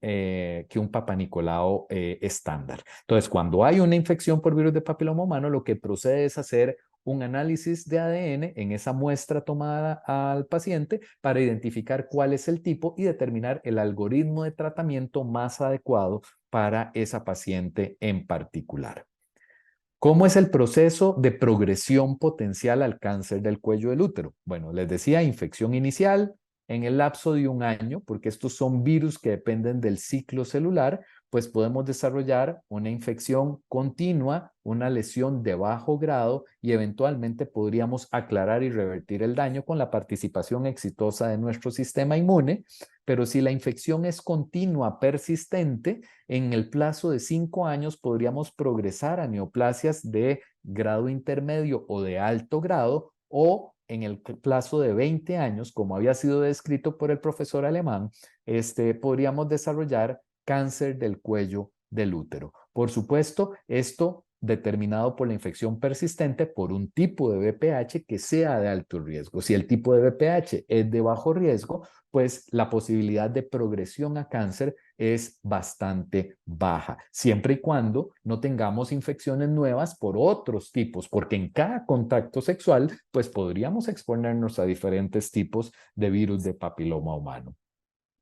Papa Nicolau estándar. Entonces, cuando hay una infección por virus de papiloma humano, lo que procede es hacer un análisis de ADN en esa muestra tomada al paciente para identificar cuál es el tipo y determinar el algoritmo de tratamiento más adecuado para esa paciente en particular. ¿Cómo es el proceso de progresión potencial al cáncer del cuello del útero? Bueno, les decía, infección inicial en el lapso de un año, porque estos son virus que dependen del ciclo celular, pues podemos desarrollar una infección continua, una lesión de bajo grado y eventualmente podríamos aclarar y revertir el daño con la participación exitosa de nuestro sistema inmune. Pero si la infección es continua, persistente, en el plazo de 5 años podríamos progresar a neoplasias de grado intermedio o de alto grado, o en el plazo de 20 años, como había sido descrito por el profesor alemán, podríamos desarrollar cáncer del cuello del útero. Por supuesto, esto determinado por la infección persistente por un tipo de BPH que sea de alto riesgo. Si el tipo de BPH es de bajo riesgo, pues la posibilidad de progresión a cáncer es bastante baja, siempre y cuando no tengamos infecciones nuevas por otros tipos, porque en cada contacto sexual, pues podríamos exponernos a diferentes tipos de virus de papiloma humano.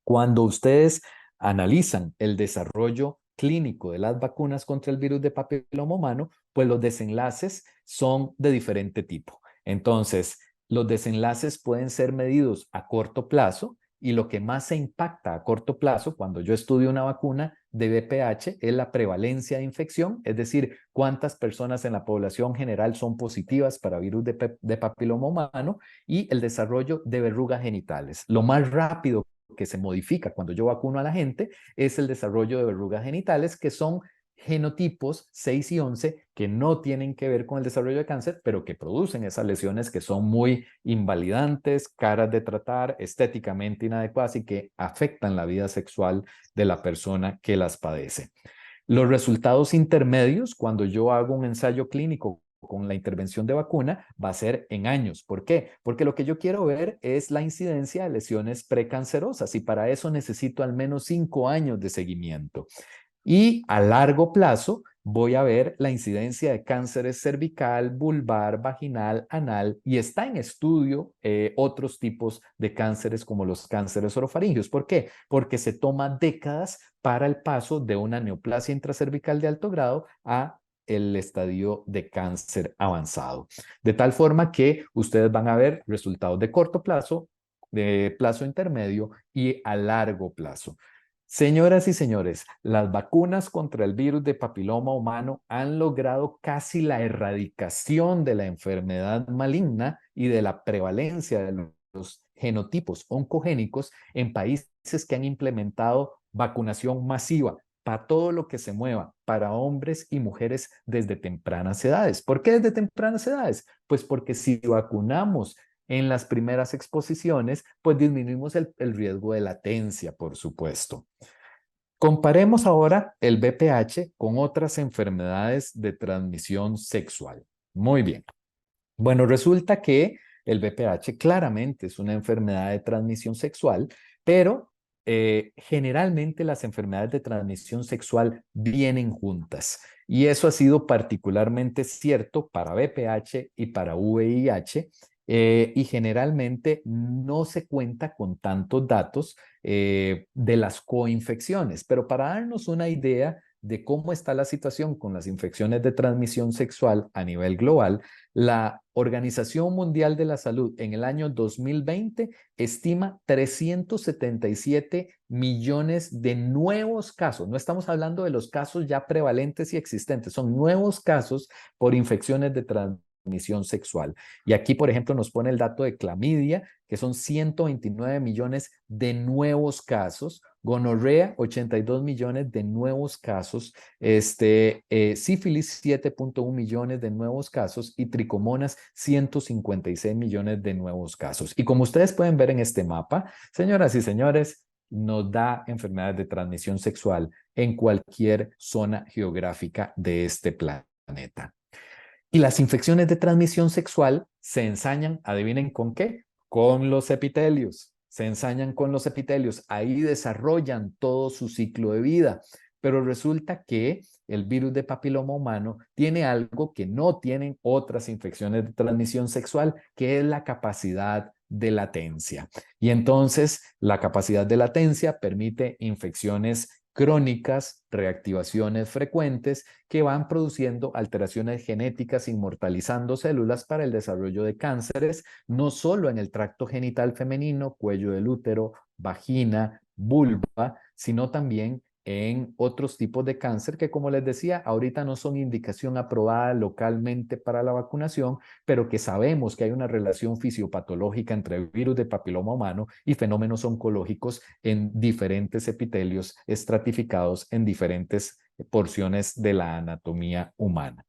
Cuando ustedes analizan el desarrollo clínico de las vacunas contra el virus de papiloma humano, pues los desenlaces son de diferente tipo. Entonces, los desenlaces pueden ser medidos a corto plazo y lo que más se impacta a corto plazo cuando yo estudio una vacuna de VPH es la prevalencia de infección, es decir, cuántas personas en la población general son positivas para virus de papiloma humano y el desarrollo de verrugas genitales. Lo más rápido que se modifica cuando yo vacuno a la gente es el desarrollo de verrugas genitales, que son genotipos 6 y 11 que no tienen que ver con el desarrollo de cáncer, pero que producen esas lesiones que son muy invalidantes, caras de tratar, estéticamente inadecuadas y que afectan la vida sexual de la persona que las padece. Los resultados intermedios, cuando yo hago un ensayo clínico con la intervención de vacuna, va a ser en años. ¿Por qué? Porque lo que yo quiero ver es la incidencia de lesiones precancerosas y para eso necesito al menos 5 años de seguimiento. Y a largo plazo voy a ver la incidencia de cánceres cervical, vulvar, vaginal, anal y está en estudio otros tipos de cánceres como los cánceres orofaringeos. ¿Por qué? Porque se toma décadas para el paso de una neoplasia intracervical de alto grado a el estadio de cáncer avanzado. De tal forma que ustedes van a ver resultados de corto plazo, de plazo intermedio y a largo plazo. Señoras y señores, las vacunas contra el virus de papiloma humano han logrado casi la erradicación de la enfermedad maligna y de la prevalencia de los genotipos oncogénicos en países que han implementado vacunación masiva para todo lo que se mueva, para hombres y mujeres desde tempranas edades. ¿Por qué desde tempranas edades? Pues porque si vacunamos en las primeras exposiciones, pues disminuimos el riesgo de latencia, por supuesto. Comparemos ahora el BPH con otras enfermedades de transmisión sexual. Muy bien. Bueno, resulta que el BPH claramente es una enfermedad de transmisión sexual, pero generalmente las enfermedades de transmisión sexual vienen juntas. Y eso ha sido particularmente cierto para BPH y para VIH. Y generalmente no se cuenta con tantos datos de las coinfecciones, pero para darnos una idea de cómo está la situación con las infecciones de transmisión sexual a nivel global, la Organización Mundial de la Salud en el año 2020 estima 377 millones de nuevos casos. No estamos hablando de los casos ya prevalentes y existentes, son nuevos casos por infecciones de transmisión sexual. Y aquí, por ejemplo, nos pone el dato de clamidia, que son 129 millones de nuevos casos, gonorrea, 82 millones de nuevos casos, sífilis, 7.1 millones de nuevos casos y tricomonas, 156 millones de nuevos casos. Y como ustedes pueden ver en este mapa, señoras y señores, nos da enfermedades de transmisión sexual en cualquier zona geográfica de este planeta. Y las infecciones de transmisión sexual se ensañan, adivinen con qué, con los epitelios. Se ensañan con los epitelios, ahí desarrollan todo su ciclo de vida. Pero resulta que el virus de papiloma humano tiene algo que no tienen otras infecciones de transmisión sexual, que es la capacidad de latencia. Y entonces la capacidad de latencia permite infecciones crónicas, reactivaciones frecuentes que van produciendo alteraciones genéticas, inmortalizando células para el desarrollo de cánceres, no solo en el tracto genital femenino, cuello del útero, vagina, vulva, sino también en otros tipos de cáncer que, como les decía, ahorita no son indicación aprobada localmente para la vacunación, pero que sabemos que hay una relación fisiopatológica entre el virus de papiloma humano y fenómenos oncológicos en diferentes epitelios estratificados en diferentes porciones de la anatomía humana.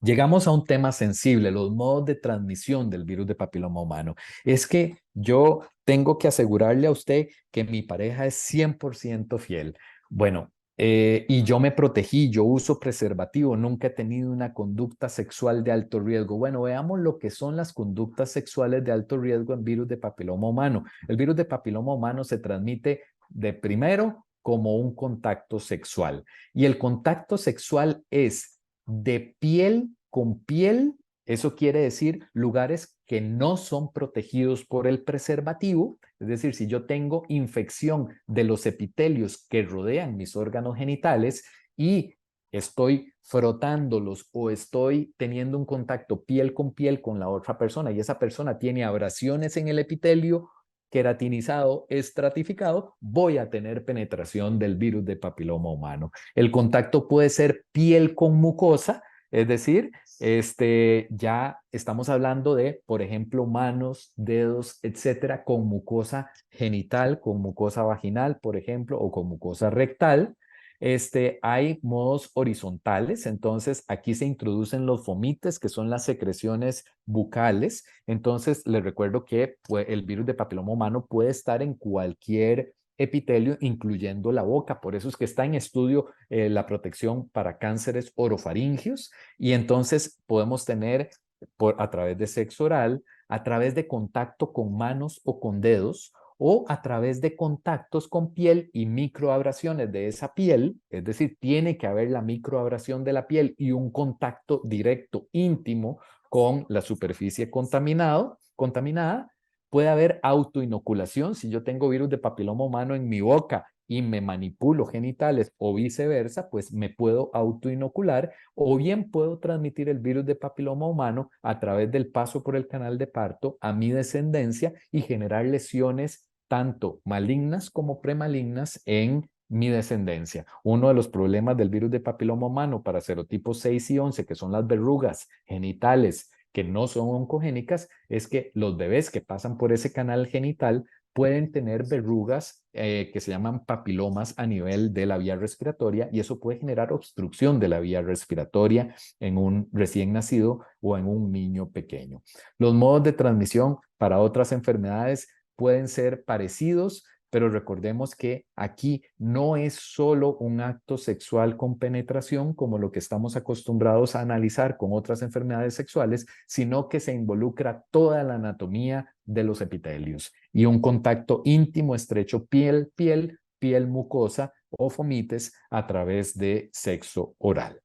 Llegamos a un tema sensible, los modos de transmisión del virus de papiloma humano. Es que yo tengo que asegurarle a usted que mi pareja es 100% fiel. Bueno, y yo me protegí, yo uso preservativo, nunca he tenido una conducta sexual de alto riesgo. Bueno, veamos lo que son las conductas sexuales de alto riesgo en virus de papiloma humano. El virus de papiloma humano se transmite de primero como un contacto sexual. Y el contacto sexual es de piel con piel, eso quiere decir lugares que no son protegidos por el preservativo, es decir, si yo tengo infección de los epitelios que rodean mis órganos genitales y estoy frotándolos o estoy teniendo un contacto piel con la otra persona y esa persona tiene abrasiones en el epitelio queratinizado, estratificado, voy a tener penetración del virus de papiloma humano. El contacto puede ser piel con mucosa, es decir, ya estamos hablando de, por ejemplo, manos, dedos, etcétera, con mucosa genital, con mucosa vaginal, por ejemplo, o con mucosa rectal. Hay modos horizontales, entonces aquí se introducen los fomites, que son las secreciones bucales. Entonces, les recuerdo que pues, el virus de papiloma humano puede estar en cualquier epitelio, incluyendo la boca. Por eso es que está en estudio la protección para cánceres orofaringios y entonces podemos tener a través de sexo oral, a través de contacto con manos o con dedos o a través de contactos con piel y microabrasiones de esa piel, es decir, tiene que haber la microabrasión de la piel y un contacto directo, íntimo con la superficie contaminada. Puede haber autoinoculación si yo tengo virus de papiloma humano en mi boca y me manipulo genitales o viceversa, pues me puedo autoinocular o bien puedo transmitir el virus de papiloma humano a través del paso por el canal de parto a mi descendencia y generar lesiones tanto malignas como premalignas en mi descendencia. Uno de los problemas del virus de papiloma humano para serotipos 6 y 11, que son las verrugas genitales que no son oncogénicas, es que los bebés que pasan por ese canal genital pueden tener verrugas que se llaman papilomas a nivel de la vía respiratoria y eso puede generar obstrucción de la vía respiratoria en un recién nacido o en un niño pequeño. Los modos de transmisión para otras enfermedades pueden ser parecidos, pero recordemos que aquí no es solo un acto sexual con penetración, como lo que estamos acostumbrados a analizar con otras enfermedades sexuales, sino que se involucra toda la anatomía de los epitelios y un contacto íntimo, estrecho, piel-piel, piel mucosa o fomites a través de sexo oral.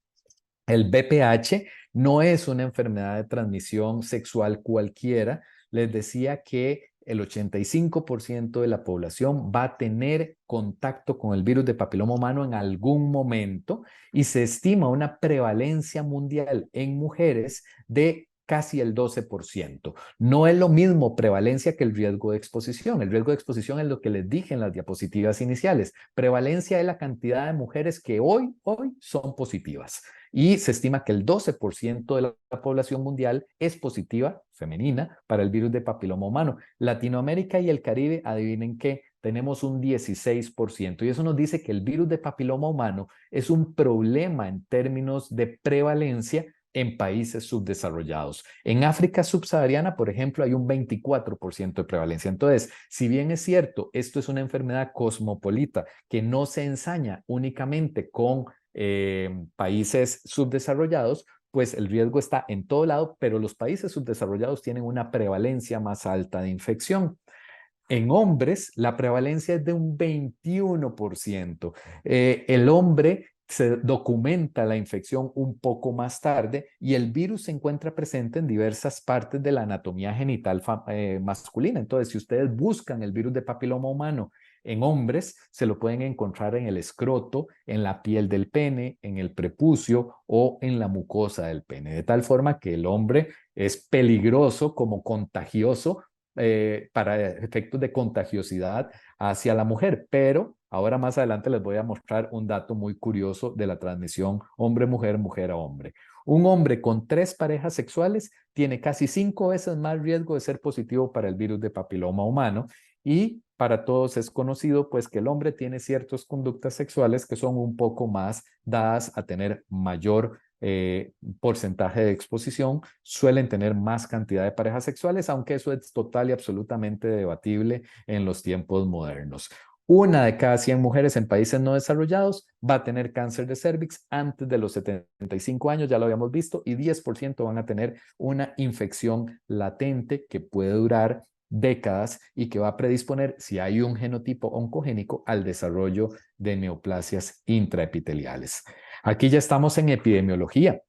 El BPH no es una enfermedad de transmisión sexual cualquiera. Les decía que el 85% de la población va a tener contacto con el virus de papiloma humano en algún momento y se estima una prevalencia mundial en mujeres de casi el 12%. No es lo mismo prevalencia que el riesgo de exposición. El riesgo de exposición es lo que les dije en las diapositivas iniciales. Prevalencia es la cantidad de mujeres que hoy son positivas y se estima que el 12% de la población mundial es positiva, femenina, para el virus de papiloma humano. Latinoamérica y el Caribe, adivinen qué, tenemos un 16% y eso nos dice que el virus de papiloma humano es un problema en términos de prevalencia en países subdesarrollados. En África subsahariana, por ejemplo, hay un 24% de prevalencia. Entonces, si bien es cierto, esto es una enfermedad cosmopolita que no se ensaña únicamente con países subdesarrollados, pues el riesgo está en todo lado, pero los países subdesarrollados tienen una prevalencia más alta de infección. En hombres, la prevalencia es de un 21%. El hombre se documenta la infección un poco más tarde y el virus se encuentra presente en diversas partes de la anatomía genital masculina. Entonces, si ustedes buscan el virus de papiloma humano en hombres, se lo pueden encontrar en el escroto, en la piel del pene, en el prepucio o en la mucosa del pene, de tal forma que el hombre es peligroso como contagioso para efectos de contagiosidad hacia la mujer. Pero ahora más adelante les voy a mostrar un dato muy curioso de la transmisión hombre-mujer, mujer a hombre. Un hombre con 3 parejas sexuales tiene casi 5 veces más riesgo de ser positivo para el virus de papiloma humano y para todos es conocido pues que el hombre tiene ciertas conductas sexuales que son un poco más dadas a tener mayor porcentaje de exposición, suelen tener más cantidad de parejas sexuales, aunque eso es total y absolutamente debatible en los tiempos modernos. Una de cada 100 mujeres en países no desarrollados va a tener cáncer de cervix antes de los 75 años, ya lo habíamos visto, y 10% van a tener una infección latente que puede durar décadas y que va a predisponer, si hay un genotipo oncogénico, al desarrollo de neoplasias intraepiteliales. Aquí ya estamos en epidemiología.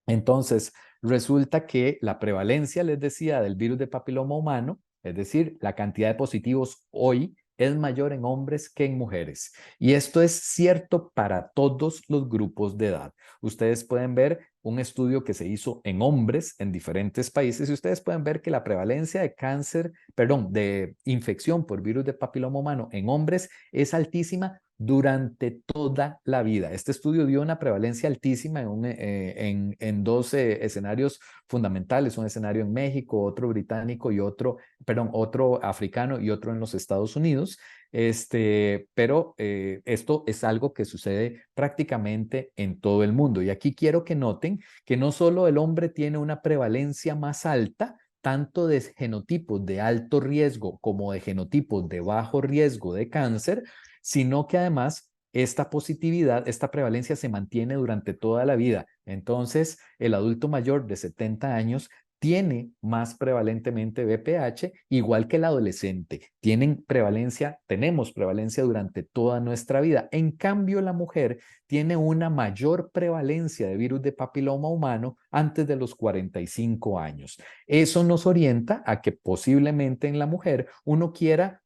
Entonces, resulta que la prevalencia, les decía, del virus de papiloma humano, es decir, la cantidad de positivos hoy es mayor en hombres que en mujeres. Y esto es cierto para todos los grupos de edad. Ustedes pueden ver un estudio que se hizo en hombres en diferentes países y ustedes pueden ver que la prevalencia de cáncer, perdón, de infección por virus de papiloma humano en hombres es altísima durante toda la vida. Este estudio dio una prevalencia altísima en 12 escenarios fundamentales, un escenario en México, otro británico y otro, perdón, otro africano y otro en los Estados Unidos. Pero esto es algo que sucede prácticamente en todo el mundo. Y aquí quiero que noten que no solo el hombre tiene una prevalencia más alta, tanto de genotipos de alto riesgo como de genotipos de bajo riesgo de cáncer, sino que además esta positividad, esta prevalencia se mantiene durante toda la vida. Entonces, el adulto mayor de 70 años tiene más prevalentemente BPH, igual que el adolescente. Tenemos prevalencia durante toda nuestra vida. En cambio, la mujer tiene una mayor prevalencia de virus de papiloma humano antes de los 45 años. Eso nos orienta a que posiblemente en la mujer uno quiera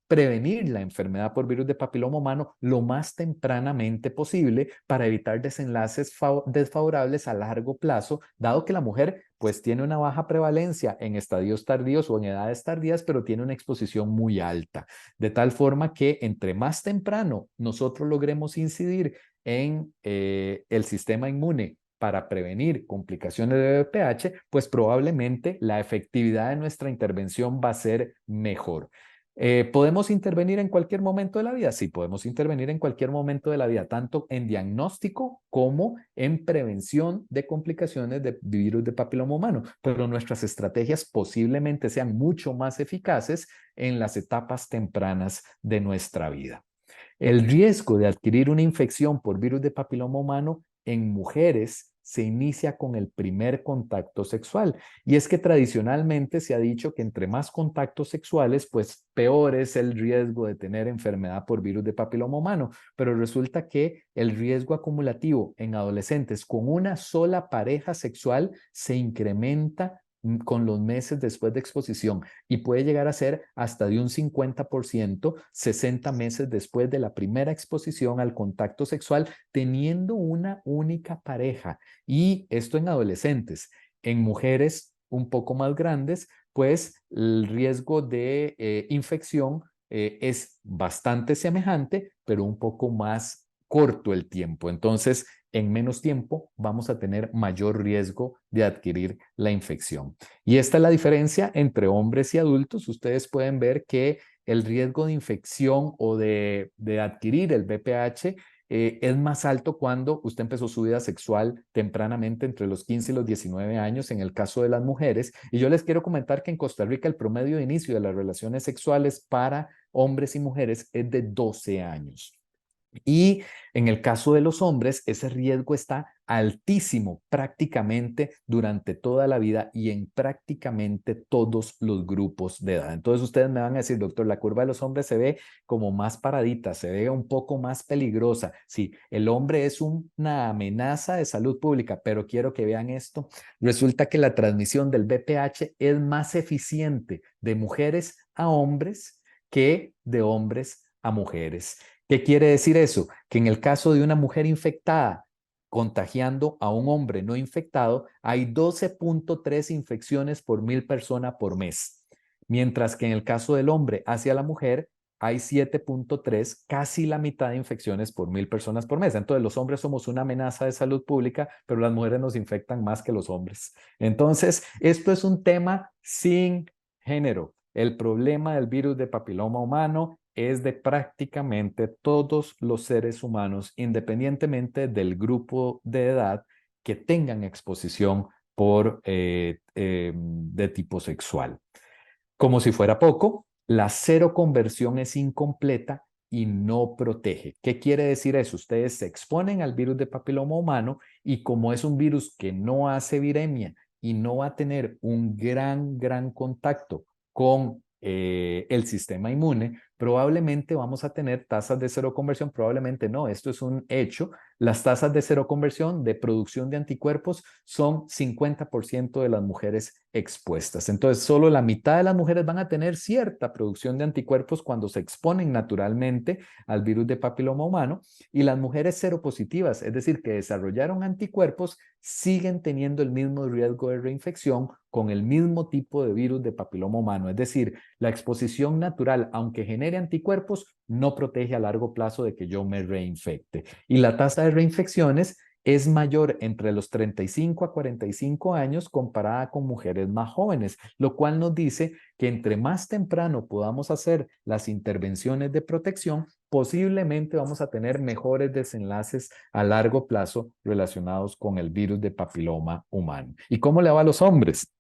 prevenir la enfermedad por virus de papiloma humano lo más tempranamente posible para evitar desenlaces desfavorables a largo plazo, dado que la mujer pues tiene una baja prevalencia en estadios tardíos o en edades tardías, pero tiene una exposición muy alta, de tal forma que entre más temprano nosotros logremos incidir en el sistema inmune para prevenir complicaciones de VPH, pues probablemente la efectividad de nuestra intervención va a ser mejor. ¿Podemos intervenir en cualquier momento de la vida? Sí, podemos intervenir en cualquier momento de la vida, tanto en diagnóstico como en prevención de complicaciones de virus de papiloma humano, pero nuestras estrategias posiblemente sean mucho más eficaces en las etapas tempranas de nuestra vida. El riesgo de adquirir una infección por virus de papiloma humano en mujeres se inicia con el primer contacto sexual. Y es que tradicionalmente se ha dicho que entre más contactos sexuales, pues peor es el riesgo de tener enfermedad por virus de papiloma humano. Pero resulta que el riesgo acumulativo en adolescentes con una sola pareja sexual se incrementa con los meses después de exposición y puede llegar a ser hasta de un 50%, 60 meses después de la primera exposición al contacto sexual, teniendo una única pareja. Y esto en adolescentes. En mujeres un poco más grandes, pues el riesgo de infección es bastante semejante, pero un poco más corto el tiempo. Entonces, en menos tiempo vamos a tener mayor riesgo de adquirir la infección. Y esta es la diferencia entre hombres y adultos. Ustedes pueden ver que el riesgo de infección o de adquirir el VPH es más alto cuando usted empezó su vida sexual tempranamente entre los 15 y los 19 años, en el caso de las mujeres. Y yo les quiero comentar que en Costa Rica el promedio de inicio de las relaciones sexuales para hombres y mujeres es de 12 años. Y en el caso de los hombres, ese riesgo está altísimo prácticamente durante toda la vida y en prácticamente todos los grupos de edad. Entonces ustedes me van a decir, doctor, la curva de los hombres se ve como más paradita, se ve un poco más peligrosa. Sí, el hombre es una amenaza de salud pública, pero quiero que vean esto. Resulta que la transmisión del VPH es más eficiente de mujeres a hombres que de hombres a mujeres. ¿Qué quiere decir eso? Que en el caso de una mujer infectada contagiando a un hombre no infectado, hay 12.3 infecciones por 1.000 personas por mes, mientras que en el caso del hombre hacia la mujer hay 7.3, casi la mitad de infecciones por 1.000 personas por mes. Entonces los hombres somos una amenaza de salud pública, pero las mujeres nos infectan más que los hombres. Entonces, esto es un tema sin género. El problema del virus de papiloma humano es de prácticamente todos los seres humanos, independientemente del grupo de edad que tengan exposición de tipo sexual. Como si fuera poco, la seroconversión es incompleta y no protege. ¿Qué quiere decir eso? Ustedes se exponen al virus de papiloma humano y como es un virus que no hace viremia y no va a tener un gran contacto con el sistema inmune, probablemente vamos a tener tasas de seroconversión, probablemente no, esto es un hecho. Las tasas de seroconversión de producción de anticuerpos son 50% de las mujeres expuestas. Entonces, solo la mitad de las mujeres van a tener cierta producción de anticuerpos cuando se exponen naturalmente al virus de papiloma humano y las mujeres seropositivas, es decir, que desarrollaron anticuerpos, siguen teniendo el mismo riesgo de reinfección con el mismo tipo de virus de papiloma humano. Es decir, la exposición natural, aunque genere anticuerpos, no protege a largo plazo de que yo me reinfecte. Y la tasa de reinfecciones es mayor entre los 35 a 45 años comparada con mujeres más jóvenes, lo cual nos dice que entre más temprano podamos hacer las intervenciones de protección, posiblemente vamos a tener mejores desenlaces a largo plazo relacionados con el virus de papiloma humano. ¿Y cómo le va a los hombres?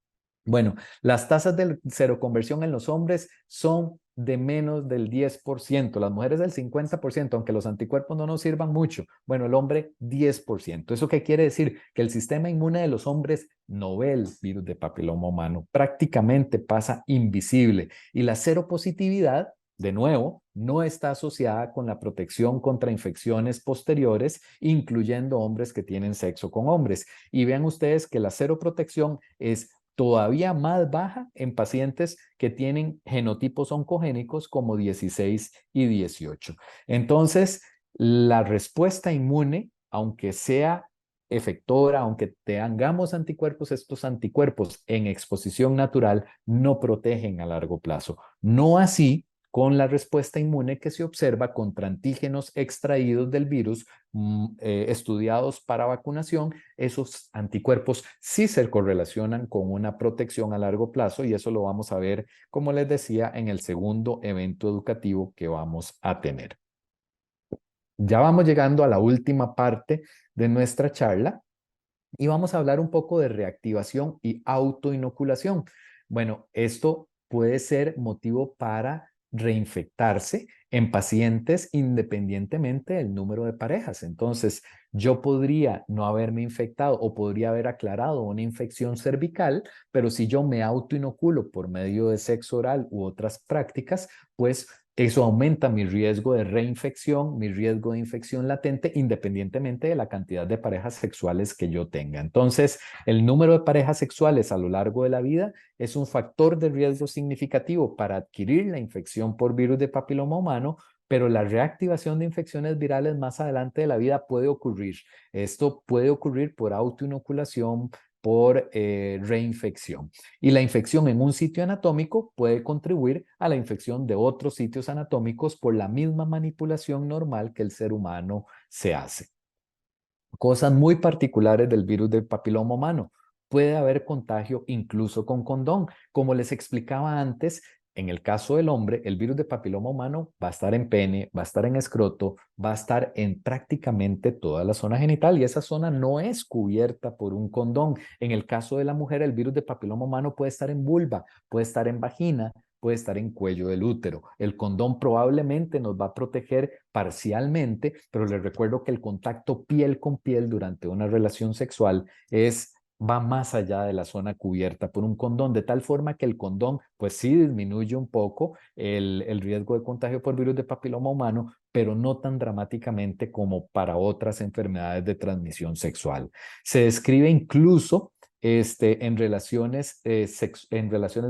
Bueno, las tasas de seroconversión en los hombres son de menos del 10%, las mujeres del 50%, aunque los anticuerpos no nos sirvan mucho. Bueno, el hombre 10%. ¿Eso qué quiere decir? Que el sistema inmune de los hombres no ve el virus de papiloma humano, prácticamente pasa invisible. Y la seropositividad, de nuevo, no está asociada con la protección contra infecciones posteriores, incluyendo hombres que tienen sexo con hombres. Y vean ustedes que la seroprotección es todavía más baja en pacientes que tienen genotipos oncogénicos como 16 y 18. Entonces, la respuesta inmune, aunque sea efectora, aunque tengamos anticuerpos, estos anticuerpos en exposición natural no protegen a largo plazo. No así con la respuesta inmune que se observa contra antígenos extraídos del virus estudiados para vacunación. Esos anticuerpos sí se correlacionan con una protección a largo plazo y eso lo vamos a ver, como les decía, en el segundo evento educativo que vamos a tener. Ya vamos llegando a la última parte de nuestra charla y vamos a hablar un poco de reactivación y autoinoculación. Bueno, esto puede ser motivo para reinfectarse en pacientes independientemente del número de parejas. Entonces, yo podría no haberme infectado o podría haber aclarado una infección cervical, pero si yo me autoinoculo por medio de sexo oral u otras prácticas, pues eso aumenta mi riesgo de reinfección, mi riesgo de infección latente, independientemente de la cantidad de parejas sexuales que yo tenga. Entonces, el número de parejas sexuales a lo largo de la vida es un factor de riesgo significativo para adquirir la infección por virus de papiloma humano, pero la reactivación de infecciones virales más adelante de la vida puede ocurrir. Esto puede ocurrir por autoinoculación, por reinfección. Y la infección en un sitio anatómico puede contribuir a la infección de otros sitios anatómicos por la misma manipulación normal que el ser humano se hace. Cosas muy particulares del virus del papiloma humano. Puede haber contagio incluso con condón. Como les explicaba antes, en el caso del hombre, el virus de papiloma humano va a estar en pene, va a estar en escroto, va a estar en prácticamente toda la zona genital y esa zona no es cubierta por un condón. En el caso de la mujer, el virus de papiloma humano puede estar en vulva, puede estar en vagina, puede estar en cuello del útero. El condón probablemente nos va a proteger parcialmente, pero les recuerdo que el contacto piel con piel durante una relación sexual va más allá de la zona cubierta por un condón, de tal forma que el condón, pues sí disminuye un poco el riesgo de contagio por virus de papiloma humano, pero no tan dramáticamente como para otras enfermedades de transmisión sexual. Se describe incluso en relaciones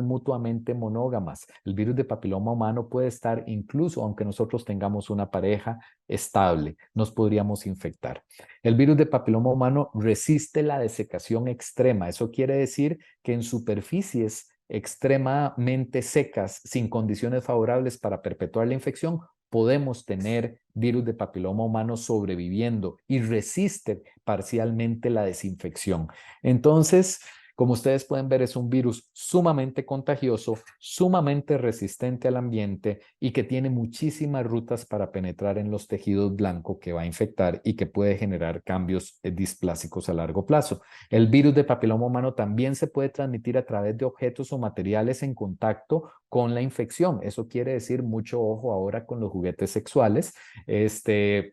mutuamente monógamas. El virus de papiloma humano puede estar incluso, aunque nosotros tengamos una pareja estable, nos podríamos infectar. El virus de papiloma humano resiste la desecación extrema. Eso quiere decir que en superficies extremadamente secas, sin condiciones favorables para perpetuar la infección, podemos tener virus de papiloma humano sobreviviendo y resiste parcialmente la desinfección. Entonces, como ustedes pueden ver, es un virus sumamente contagioso, sumamente resistente al ambiente y que tiene muchísimas rutas para penetrar en los tejidos blancos que va a infectar y que puede generar cambios displásicos a largo plazo. El virus de papiloma humano también se puede transmitir a través de objetos o materiales en contacto con la infección. Eso quiere decir mucho ojo ahora con los juguetes sexuales,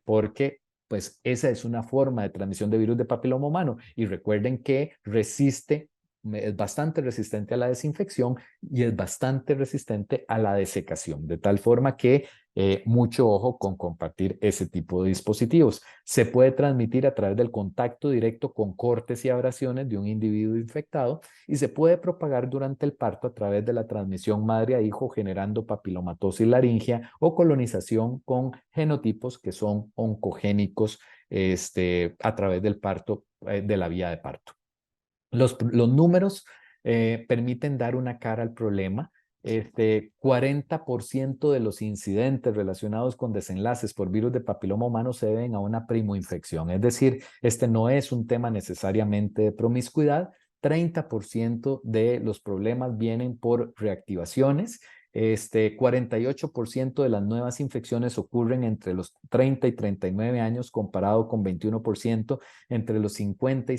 porque pues esa es una forma de transmisión de virus de papiloma humano. Y recuerden que es bastante resistente a la desinfección y es bastante resistente a la desecación, de tal forma que mucho ojo con compartir ese tipo de dispositivos. Se puede transmitir a través del contacto directo con cortes y abrasiones de un individuo infectado y se puede propagar durante el parto a través de la transmisión madre a hijo generando papilomatosis laringea o colonización con genotipos que son oncogénicos a través del parto, de la vía de parto. Los números permiten dar una cara al problema. 40% de los incidentes relacionados con desenlaces por virus de papiloma humano se deben a una primoinfección. Es decir, este no es un tema necesariamente de promiscuidad. 30% de los problemas vienen por reactivaciones. 48% de las nuevas infecciones ocurren entre los 30 y 39 años, comparado con 21% entre los 50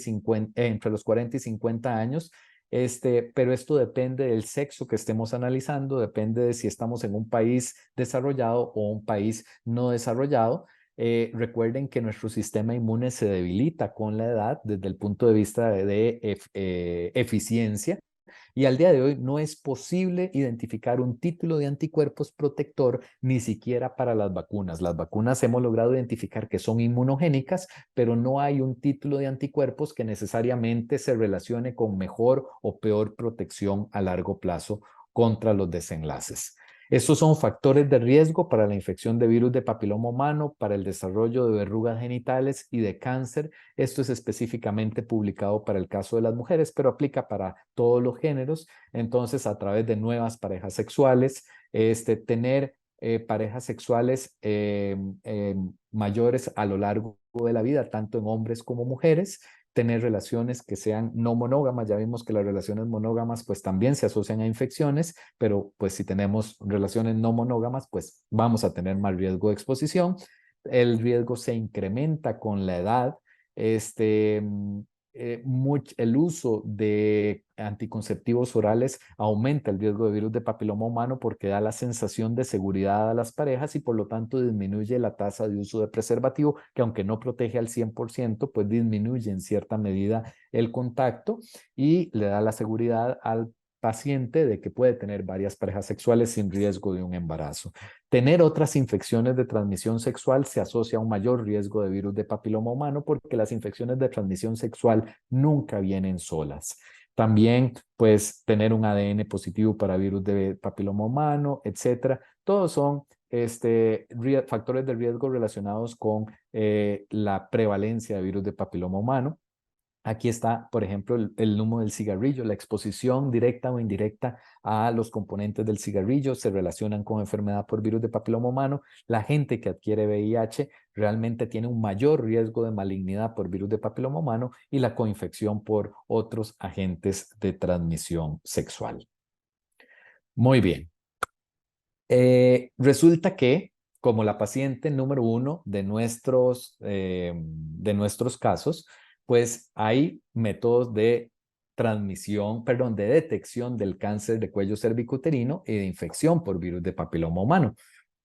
entre los 40 y 50 años. Pero esto depende del sexo que estemos analizando, depende de si estamos en un país desarrollado o un país no desarrollado. Recuerden que nuestro sistema inmune se debilita con la edad desde el punto de vista de eficiencia. Y al día de hoy no es posible identificar un título de anticuerpos protector ni siquiera para las vacunas. Las vacunas hemos logrado identificar que son inmunogénicas, pero no hay un título de anticuerpos que necesariamente se relacione con mejor o peor protección a largo plazo contra los desenlaces. Estos son factores de riesgo para la infección de virus de papiloma humano, para el desarrollo de verrugas genitales y de cáncer. Esto es específicamente publicado para el caso de las mujeres, pero aplica para todos los géneros. Entonces, a través de nuevas parejas sexuales, tener parejas sexuales mayores a lo largo de la vida, tanto en hombres como mujeres, tener relaciones que sean no monógamas. Ya vimos que las relaciones monógamas pues también se asocian a infecciones, pero pues si tenemos relaciones no monógamas, pues vamos a tener más riesgo de exposición. El riesgo se incrementa con la edad. Este, el uso de anticonceptivos orales aumenta el riesgo de virus de papiloma humano porque da la sensación de seguridad a las parejas y por lo tanto disminuye la tasa de uso de preservativo, que aunque no protege al 100%, pues disminuye en cierta medida el contacto y le da la seguridad al paciente de que puede tener varias parejas sexuales sin riesgo de un embarazo. Tener otras infecciones de transmisión sexual se asocia a un mayor riesgo de virus de papiloma humano porque las infecciones de transmisión sexual nunca vienen solas. También, pues, tener un ADN positivo para virus de papiloma humano, etcétera. Todos son factores de riesgo relacionados con la prevalencia de virus de papiloma humano. Aquí está, por ejemplo, el humo del cigarrillo. La exposición directa o indirecta a los componentes del cigarrillo se relacionan con enfermedad por virus de papiloma humano. La gente que adquiere VIH realmente tiene un mayor riesgo de malignidad por virus de papiloma humano y la coinfección por otros agentes de transmisión sexual. Muy bien. Resulta que, como la paciente número uno de nuestros casos, pues hay métodos de transmisión, perdón, de detección del cáncer de cuello cervicuterino y de infección por virus de papiloma humano.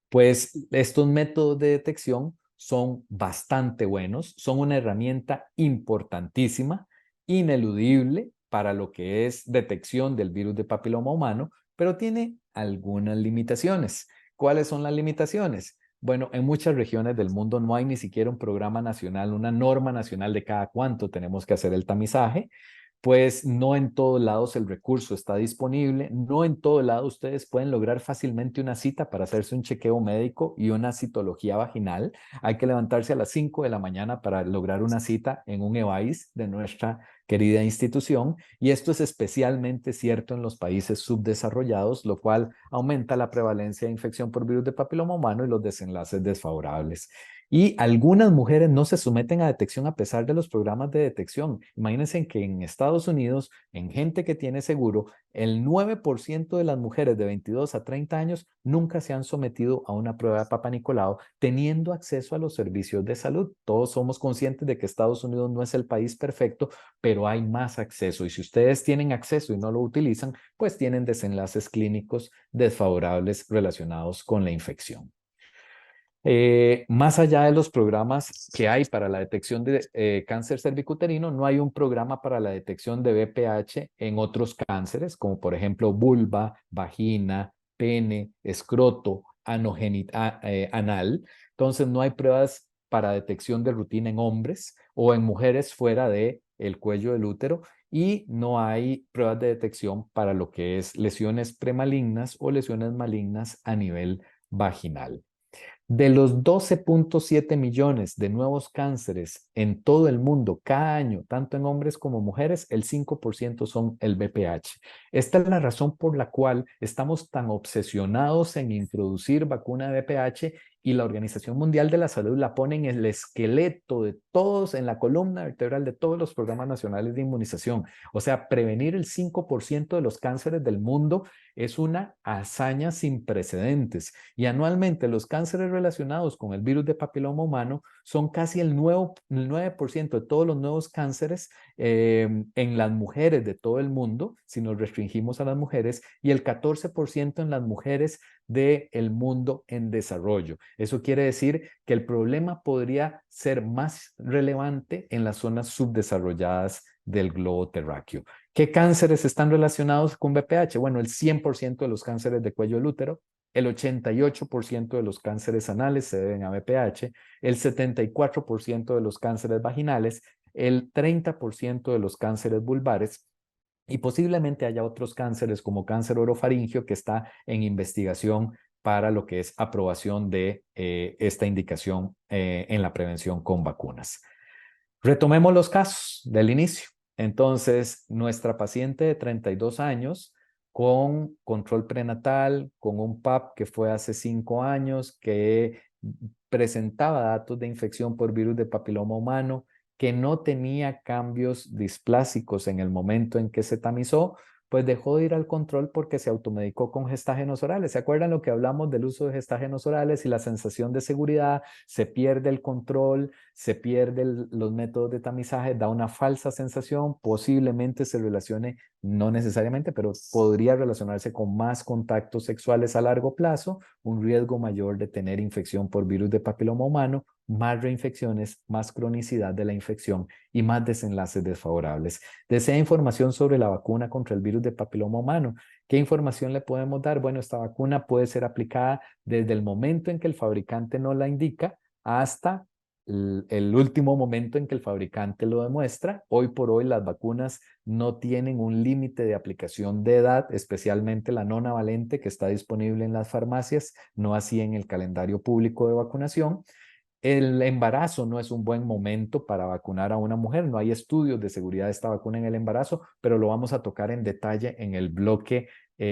Pues estos métodos de detección son bastante buenos, son una herramienta importantísima, ineludible para lo que es detección del virus de papiloma humano, pero tiene algunas limitaciones. ¿Cuáles son las limitaciones? Bueno, en muchas regiones del mundo no hay ni siquiera un programa nacional, una norma nacional de cada cuánto tenemos que hacer el tamizaje. Pues no en todos lados el recurso está disponible, no en todo lado ustedes pueden lograr fácilmente una cita para hacerse un chequeo médico y una citología vaginal. Hay que levantarse a las 5 de la mañana para lograr una cita en un EVAIS de nuestra querida institución, y esto es especialmente cierto en los países subdesarrollados, lo cual aumenta la prevalencia de infección por virus de papiloma humano y los desenlaces desfavorables. Y algunas mujeres no se someten a detección a pesar de los programas de detección. Imagínense que en Estados Unidos, en gente que tiene seguro, el 9% de las mujeres de 22 a 30 años nunca se han sometido a una prueba de Papa Nicolau, teniendo acceso a los servicios de salud. Todos somos conscientes de que Estados Unidos no es el país perfecto, pero hay más acceso. Y si ustedes tienen acceso y no lo utilizan, pues tienen desenlaces clínicos desfavorables relacionados con la infección. Más allá de los programas que hay para la detección de cáncer cervicuterino, no hay un programa para la detección de BPH en otros cánceres, como por ejemplo vulva, vagina, pene, escroto, anal. Entonces, no hay pruebas para detección de rutina en hombres o en mujeres fuera de el cuello del útero, y no hay pruebas de detección para lo que es lesiones premalignas o lesiones malignas a nivel vaginal. De los 12.7 millones de nuevos cánceres en todo el mundo cada año, tanto en hombres como mujeres, el 5% son el BPH. Esta es la razón por la cual estamos tan obsesionados en introducir vacuna de BPH, y la Organización Mundial de la Salud la pone en el esqueleto de todos, en la columna vertebral de todos los programas nacionales de inmunización. O sea, prevenir el 5% de los cánceres del mundo es una hazaña sin precedentes, y anualmente los cánceres relacionados con el virus de papiloma humano son casi el 9% de todos los nuevos cánceres en las mujeres de todo el mundo, si nos restringimos a las mujeres, y el 14% en las mujeres del mundo en desarrollo. Eso quiere decir que el problema podría ser más relevante en las zonas subdesarrolladas del globo terráqueo. ¿Qué cánceres están relacionados con BPH? Bueno, el 100% de los cánceres de cuello del útero, el 88% de los cánceres anales se deben a BPH, el 74% de los cánceres vaginales, el 30% de los cánceres vulvares, y posiblemente haya otros cánceres como cáncer orofaringio que está en investigación para lo que es aprobación de esta indicación en la prevención con vacunas. Retomemos los casos del inicio. Entonces, nuestra paciente de 32 años con control prenatal, con un PAP que fue hace 5 años, que presentaba datos de infección por virus de papiloma humano, que no tenía cambios displásicos en el momento en que se tamizó, pues dejó de ir al control porque se automedicó con gestágenos orales. ¿Se acuerdan lo que hablamos del uso de gestágenos orales y la sensación de seguridad? Se pierde el control, se pierden los métodos de tamizaje, da una falsa sensación, posiblemente se relacione, no necesariamente, pero podría relacionarse con más contactos sexuales a largo plazo, un riesgo mayor de tener infección por virus de papiloma humano, más reinfecciones, más cronicidad de la infección y más desenlaces desfavorables. ¿Desea información sobre la vacuna contra el virus de papiloma humano? ¿Qué información le podemos dar? Bueno, esta vacuna puede ser aplicada desde el momento en que el fabricante no la indica hasta el último momento en que el fabricante lo demuestra. Hoy por hoy las vacunas no tienen un límite de aplicación de edad, especialmente la nonavalente que está disponible en las farmacias, no así en el calendario público de vacunación. El embarazo no es un buen momento para vacunar a una mujer. No hay estudios de seguridad de esta vacuna en el embarazo, pero lo vamos a tocar en detalle en el bloque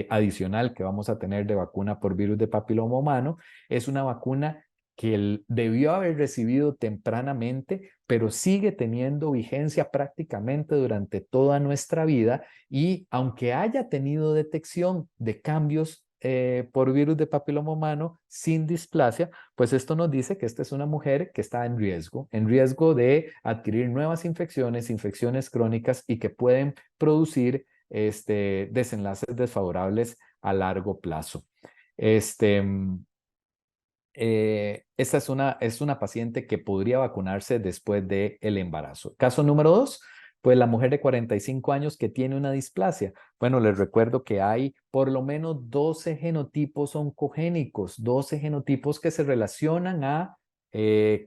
adicional que vamos a tener de vacuna por virus de papiloma humano. Es una vacuna que él debió haber recibido tempranamente, pero sigue teniendo vigencia prácticamente durante toda nuestra vida y aunque haya tenido detección de cambios por virus de papiloma humano sin displasia, pues esto nos dice que esta es una mujer que está en riesgo de adquirir nuevas infecciones, infecciones crónicas y que pueden producir desenlaces desfavorables a largo plazo. Este, esta es una paciente que podría vacunarse después del embarazo. Caso número 2, pues la mujer de 45 años que tiene una displasia. Bueno, les recuerdo que hay por lo menos 12 genotipos oncogénicos, 12 genotipos que se relacionan a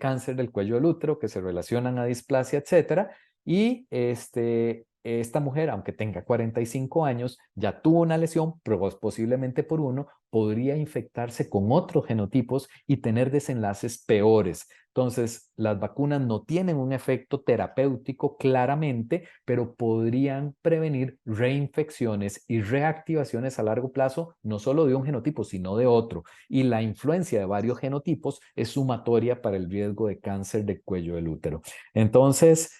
cáncer del cuello del útero, que se relacionan a displasia, etcétera. Y esta mujer, aunque tenga 45 años, ya tuvo una lesión, posiblemente por uno, podría infectarse con otros genotipos y tener desenlaces peores. Entonces, las vacunas no tienen un efecto terapéutico claramente, pero podrían prevenir reinfecciones y reactivaciones a largo plazo, no solo de un genotipo, sino de otro. Y la influencia de varios genotipos es sumatoria para el riesgo de cáncer de cuello del útero. Entonces,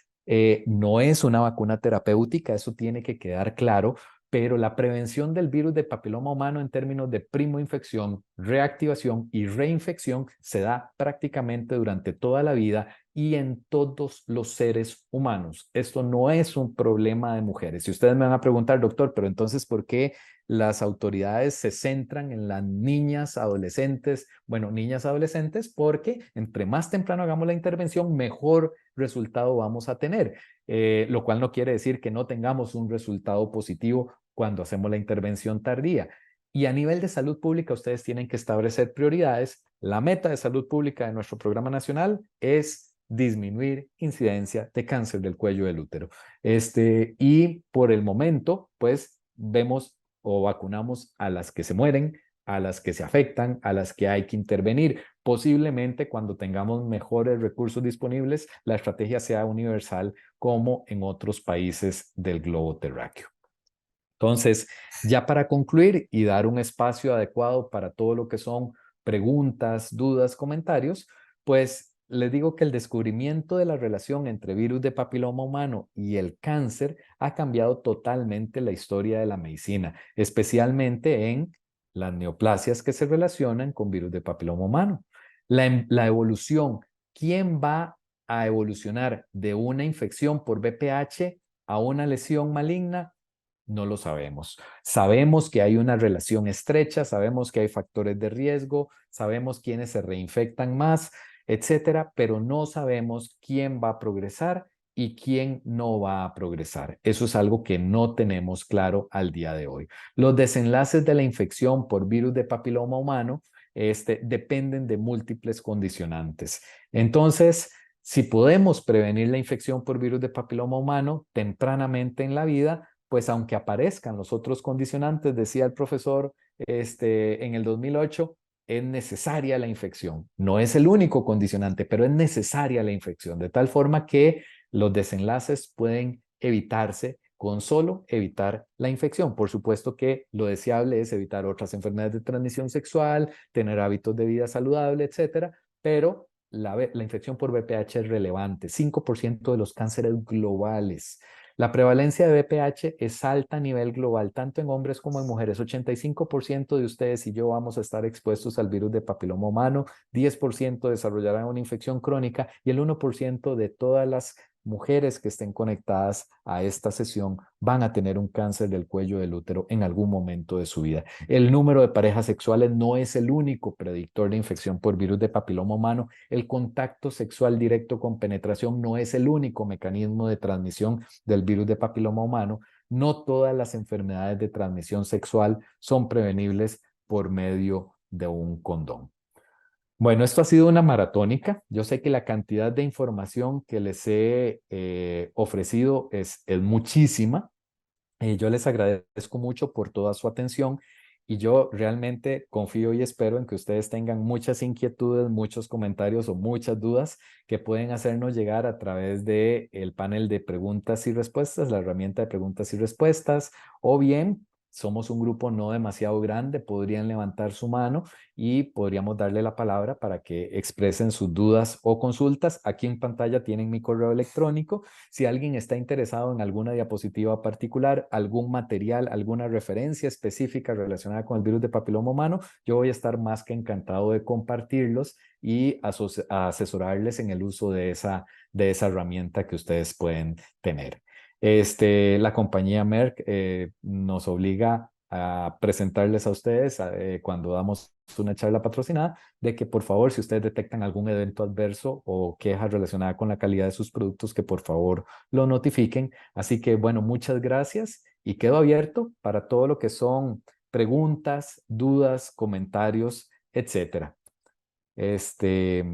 no es una vacuna terapéutica, eso tiene que quedar claro, pero la prevención del virus de papiloma humano en términos de primoinfección, reactivación y reinfección se da prácticamente durante toda la vida y en todos los seres humanos. Esto no es un problema de mujeres. Si ustedes me van a preguntar, doctor, pero entonces, ¿por qué las autoridades se centran en las niñas adolescentes? Bueno, niñas adolescentes, porque entre más temprano hagamos la intervención, mejor resultado vamos a tener. Lo cual no quiere decir que no tengamos un resultado positivo cuando hacemos la intervención tardía. Y a nivel de salud pública, ustedes tienen que establecer prioridades. La meta de salud pública de nuestro programa nacional es disminuir incidencia de cáncer del cuello del útero. Y por el momento, pues vemos o vacunamos a las que se mueren, a las que se afectan, a las que hay que intervenir. Posiblemente cuando tengamos mejores recursos disponibles, la estrategia sea universal como en otros países del globo terráqueo. Entonces, ya para concluir y dar un espacio adecuado para todo lo que son preguntas, dudas, comentarios, pues les digo que el descubrimiento de la relación entre virus de papiloma humano y el cáncer ha cambiado totalmente la historia de la medicina, especialmente en las neoplasias que se relacionan con virus de papiloma humano. La evolución, ¿quién va a evolucionar de una infección por VPH a una lesión maligna? No lo sabemos. Sabemos que hay una relación estrecha, sabemos que hay factores de riesgo, sabemos quiénes se reinfectan más, etcétera, pero no sabemos quién va a progresar y quién no va a progresar. Eso es algo que no tenemos claro al día de hoy. Los desenlaces de la infección por virus de papiloma humano dependen de múltiples condicionantes. Entonces, si podemos prevenir la infección por virus de papiloma humano tempranamente en la vida, pues aunque aparezcan los otros condicionantes, decía el profesor en el 2008, es necesaria la infección. No es el único condicionante, pero es necesaria la infección, de tal forma que los desenlaces pueden evitarse con solo evitar la infección. Por supuesto que lo deseable es evitar otras enfermedades de transmisión sexual, tener hábitos de vida saludable, etcétera, pero la infección por VPH es relevante, 5% de los cánceres globales. La prevalencia de VPH es alta a nivel global, tanto en hombres como en mujeres. 85% de ustedes y yo vamos a estar expuestos al virus de papiloma humano, 10% desarrollarán una infección crónica y el 1% de todas las mujeres que estén conectadas a esta sesión van a tener un cáncer del cuello del útero en algún momento de su vida. El número de parejas sexuales no es el único predictor de infección por virus de papiloma humano. El contacto sexual directo con penetración no es el único mecanismo de transmisión del virus de papiloma humano. No todas las enfermedades de transmisión sexual son prevenibles por medio de un condón. Bueno, esto ha sido una maratónica. Yo sé que la cantidad de información que les he ofrecido es muchísima. Yo les agradezco mucho por toda su atención y yo realmente confío y espero en que ustedes tengan muchas inquietudes, muchos comentarios o muchas dudas que pueden hacernos llegar a través de el panel de preguntas y respuestas, la herramienta de preguntas y respuestas, o bien somos un grupo no demasiado grande, podrían levantar su mano y podríamos darle la palabra para que expresen sus dudas o consultas. Aquí en pantalla tienen mi correo electrónico. Si alguien está interesado en alguna diapositiva particular, algún material, alguna referencia específica relacionada con el virus de papiloma humano, yo voy a estar más que encantado de compartirlos y asesorarles en el uso de esa herramienta que ustedes pueden tener. La compañía Merck nos obliga a presentarles a ustedes cuando damos una charla patrocinada, de que por favor, si ustedes detectan algún evento adverso o queja relacionada con la calidad de sus productos, que por favor lo notifiquen. Así que bueno, muchas gracias y quedo abierto para todo lo que son preguntas, dudas, comentarios, etcétera. Este,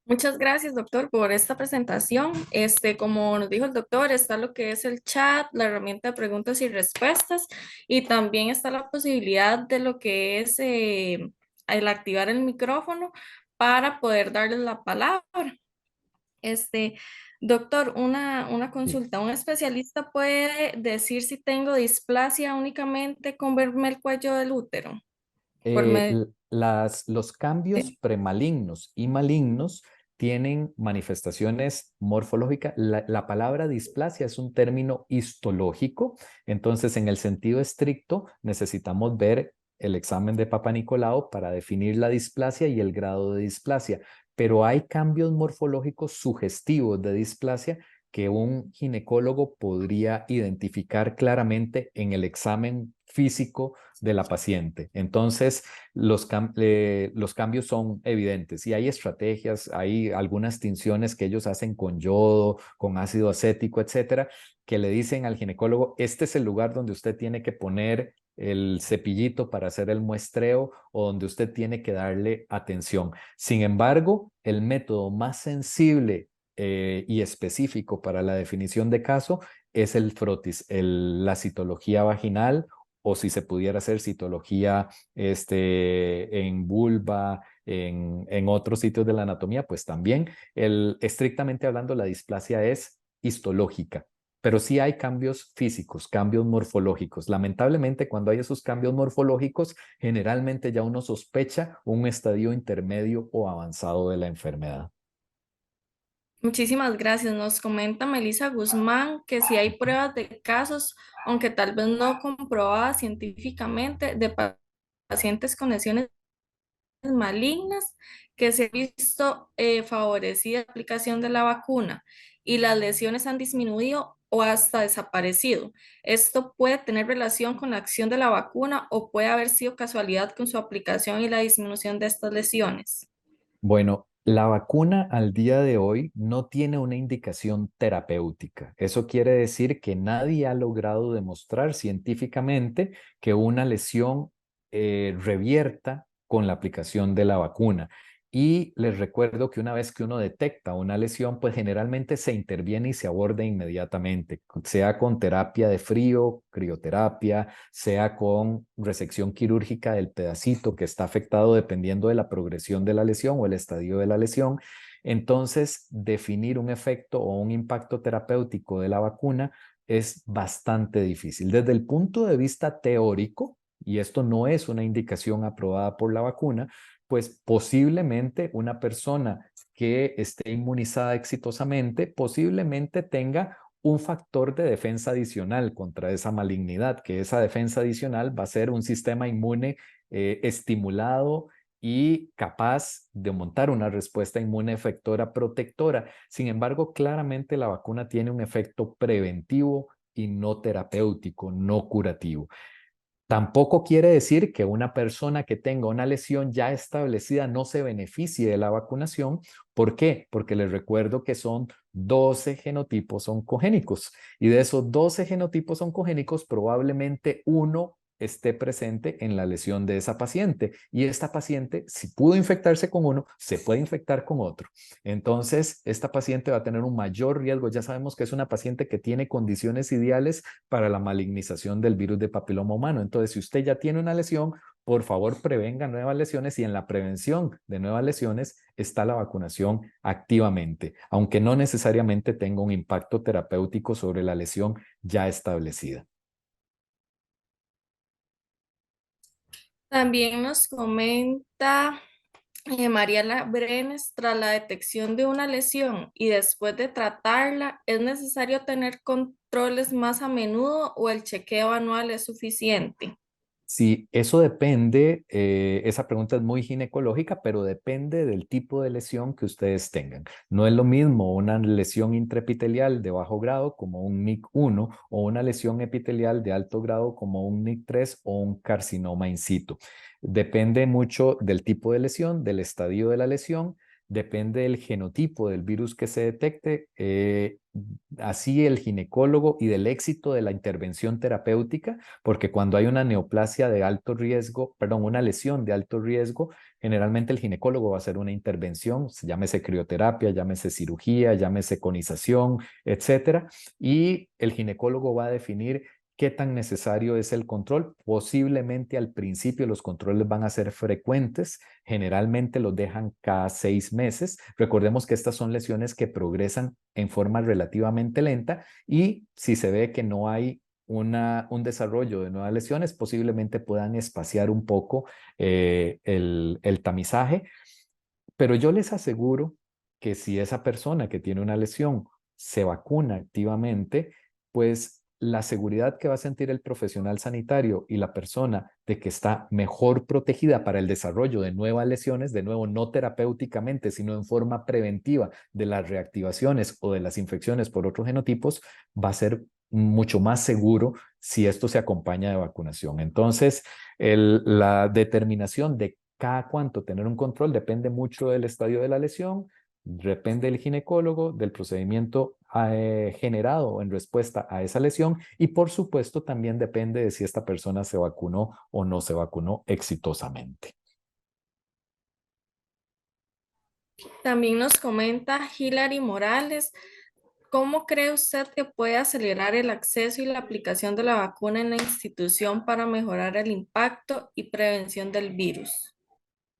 Muchas gracias, doctor, por esta presentación. Como nos dijo el doctor, está lo que es el chat, la herramienta de preguntas y respuestas, y también está la posibilidad de lo que es el activar el micrófono para poder darles la palabra. Este, doctor, una sí. consulta. ¿Un especialista puede decir si tengo displasia únicamente con verme el cuello del útero? Por medio Los cambios premalignos y malignos tienen manifestaciones morfológicas. La palabra displasia es un término histológico, entonces en el sentido estricto necesitamos ver el examen de Papa Nicolau para definir la displasia y el grado de displasia, pero hay cambios morfológicos sugestivos de displasia que un ginecólogo podría identificar claramente en el examen físico de la paciente. Entonces, los cambios son evidentes y hay estrategias, hay algunas tinciones que ellos hacen con yodo, con ácido acético, etcétera, que le dicen al ginecólogo, este es el lugar donde usted tiene que poner el cepillito para hacer el muestreo o donde usted tiene que darle atención. Sin embargo, el método más sensible y específico para la definición de caso es el frotis, la citología vaginal o si se pudiera hacer citología en vulva, en otros sitios de la anatomía, pues también. Estrictamente hablando, la displasia es histológica, pero sí hay cambios físicos, cambios morfológicos. Lamentablemente, cuando hay esos cambios morfológicos, generalmente ya uno sospecha un estadio intermedio o avanzado de la enfermedad. Muchísimas gracias. Nos comenta Melissa Guzmán que si hay pruebas de casos, aunque tal vez no comprobadas científicamente, de pacientes con lesiones malignas que se ha visto favorecida la aplicación de la vacuna y las lesiones han disminuido o hasta desaparecido. ¿Esto puede tener relación con la acción de la vacuna o puede haber sido casualidad con su aplicación y la disminución de estas lesiones? Bueno, la vacuna al día de hoy no tiene una indicación terapéutica. Eso quiere decir que nadie ha logrado demostrar científicamente que una lesión revierta con la aplicación de la vacuna. Y les recuerdo que una vez que uno detecta una lesión, pues generalmente se interviene y se aborda inmediatamente, sea con terapia de frío, crioterapia, sea con resección quirúrgica del pedacito que está afectado dependiendo de la progresión de la lesión o el estadio de la lesión. Entonces, definir un efecto o un impacto terapéutico de la vacuna es bastante difícil. Desde el punto de vista teórico, y esto no es una indicación aprobada por la vacuna, pues posiblemente una persona que esté inmunizada exitosamente, posiblemente tenga un factor de defensa adicional contra esa malignidad, que esa defensa adicional va a ser un sistema inmune estimulado y capaz de montar una respuesta inmune efectora protectora. Sin embargo, claramente la vacuna tiene un efecto preventivo y no terapéutico, no curativo. Tampoco quiere decir que una persona que tenga una lesión ya establecida no se beneficie de la vacunación. ¿Por qué? Porque les recuerdo que son 12 genotipos oncogénicos y de esos 12 genotipos oncogénicos probablemente uno esté presente en la lesión de esa paciente y esta paciente, si pudo infectarse con uno, se puede infectar con otro. Entonces, esta paciente va a tener un mayor riesgo. Ya sabemos que es una paciente que tiene condiciones ideales para la malignización del virus de papiloma humano. Entonces, si usted ya tiene una lesión, por favor prevenga nuevas lesiones y en la prevención de nuevas lesiones está la vacunación activamente, aunque no necesariamente tenga un impacto terapéutico sobre la lesión ya establecida. También nos comenta Mariela Brenes, tras la detección de una lesión y después de tratarla, ¿es necesario tener controles más a menudo o el chequeo anual es suficiente? Sí, eso depende, esa pregunta es muy ginecológica, pero depende del tipo de lesión que ustedes tengan. No es lo mismo una lesión intraepitelial de bajo grado como un NIC1 o una lesión epitelial de alto grado como un NIC3 o un carcinoma in situ. Depende mucho del tipo de lesión, del estadio de la lesión, depende del genotipo del virus que se detecte, así el ginecólogo y del éxito de la intervención terapéutica porque cuando hay una neoplasia de alto riesgo, perdón, una lesión de alto riesgo, generalmente el ginecólogo va a hacer una intervención, llámese crioterapia, llámese cirugía, llámese conización, etcétera, y el ginecólogo va a definir qué tan necesario es el control. Posiblemente al principio los controles van a ser frecuentes, generalmente los dejan cada 6 meses. Recordemos que estas son lesiones que progresan en forma relativamente lenta y si se ve que no hay un desarrollo de nuevas lesiones, posiblemente puedan espaciar un poco el tamizaje, pero yo les aseguro que si esa persona que tiene una lesión se vacuna activamente, pues la seguridad que va a sentir el profesional sanitario y la persona de que está mejor protegida para el desarrollo de nuevas lesiones, de nuevo, no terapéuticamente, sino en forma preventiva de las reactivaciones o de las infecciones por otros genotipos, va a ser mucho más seguro si esto se acompaña de vacunación. Entonces, la determinación de cada cuánto tener un control depende mucho del estadio de la lesión, depende del ginecólogo, del procedimiento generado en respuesta a esa lesión y por supuesto también depende de si esta persona se vacunó o no se vacunó exitosamente. También nos comenta Hilary Morales, ¿cómo cree usted que puede acelerar el acceso y la aplicación de la vacuna en la institución para mejorar el impacto y prevención del virus?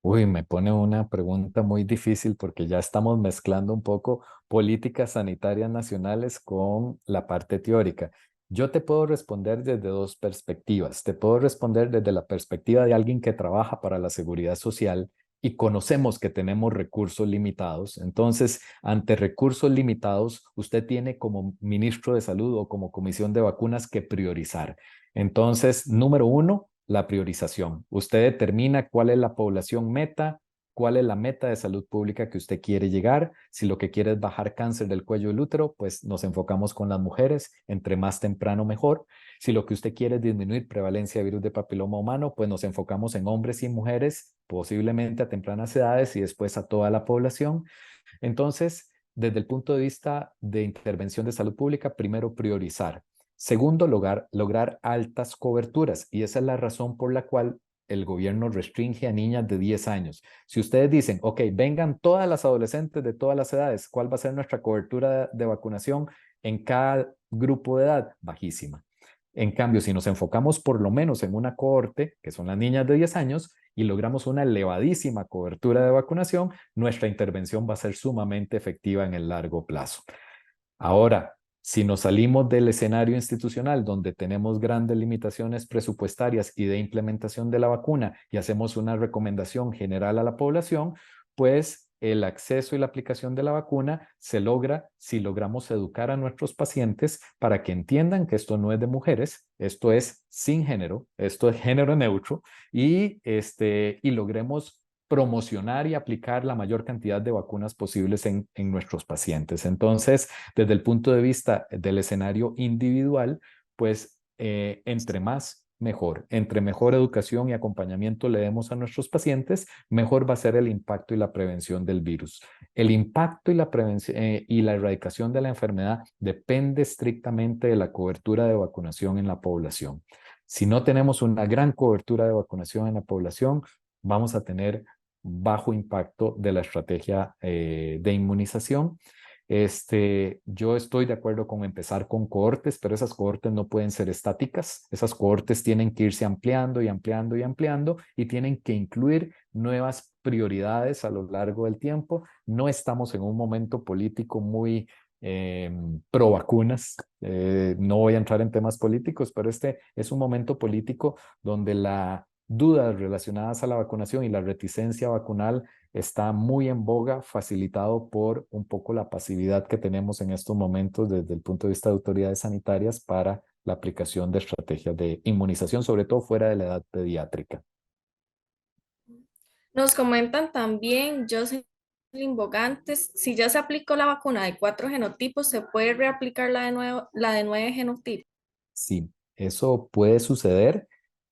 Uy, me pone una pregunta muy difícil porque ya estamos mezclando un poco políticas sanitarias nacionales con la parte teórica. Yo te puedo responder desde dos perspectivas. Te puedo responder desde la perspectiva de alguien que trabaja para la seguridad social y conocemos que tenemos recursos limitados. Entonces, ante recursos limitados, usted tiene como ministro de salud o como comisión de vacunas que priorizar. Entonces, número uno, la priorización. Usted determina cuál es la población meta, cuál es la meta de salud pública que usted quiere llegar. Si lo que quiere es bajar cáncer del cuello del útero, pues nos enfocamos con las mujeres, entre más temprano mejor. Si lo que usted quiere es disminuir prevalencia de virus de papiloma humano, pues nos enfocamos en hombres y mujeres, posiblemente a tempranas edades y después a toda la población. Entonces, desde el punto de vista de intervención de salud pública, primero priorizar. Segundo, lograr altas coberturas y esa es la razón por la cual el gobierno restringe a niñas de 10 años. Si ustedes dicen, ok, vengan todas las adolescentes de todas las edades, ¿cuál va a ser nuestra cobertura de vacunación en cada grupo de edad? Bajísima. En cambio, si nos enfocamos por lo menos en una cohorte, que son las niñas de 10 años, y logramos una elevadísima cobertura de vacunación, nuestra intervención va a ser sumamente efectiva en el largo plazo. Ahora, si nos salimos del escenario institucional donde tenemos grandes limitaciones presupuestarias y de implementación de la vacuna y hacemos una recomendación general a la población, pues el acceso y la aplicación de la vacuna se logra si logramos educar a nuestros pacientes para que entiendan que esto no es de mujeres, esto es sin género, esto es género neutro y logremos promocionar y aplicar la mayor cantidad de vacunas posibles en nuestros pacientes. Entonces, desde el punto de vista del escenario individual, pues entre más, mejor. Entre mejor educación y acompañamiento le demos a nuestros pacientes, mejor va a ser el impacto y la prevención del virus. El impacto y la prevención y la erradicación de la enfermedad depende estrictamente de la cobertura de vacunación en la población. Si no tenemos una gran cobertura de vacunación en la población, vamos a tener bajo impacto de la estrategia de inmunización. Yo estoy de acuerdo con empezar con cohortes, pero esas cohortes no pueden ser estáticas. Esas cohortes tienen que irse ampliando y ampliando y ampliando y tienen que incluir nuevas prioridades a lo largo del tiempo. No estamos en un momento político muy pro vacunas. No voy a entrar en temas políticos, pero este es un momento político donde la dudas relacionadas a la vacunación y la reticencia vacunal está muy en boga, facilitado por un poco la pasividad que tenemos en estos momentos desde el punto de vista de autoridades sanitarias para la aplicación de estrategias de inmunización, sobre todo fuera de la edad pediátrica. Nos comentan también, Jocelyn Bogantes, si ya se aplicó la vacuna de 4 genotipos, ¿se puede reaplicar la de nuevo, la de 9 genotipos? Sí, eso puede suceder.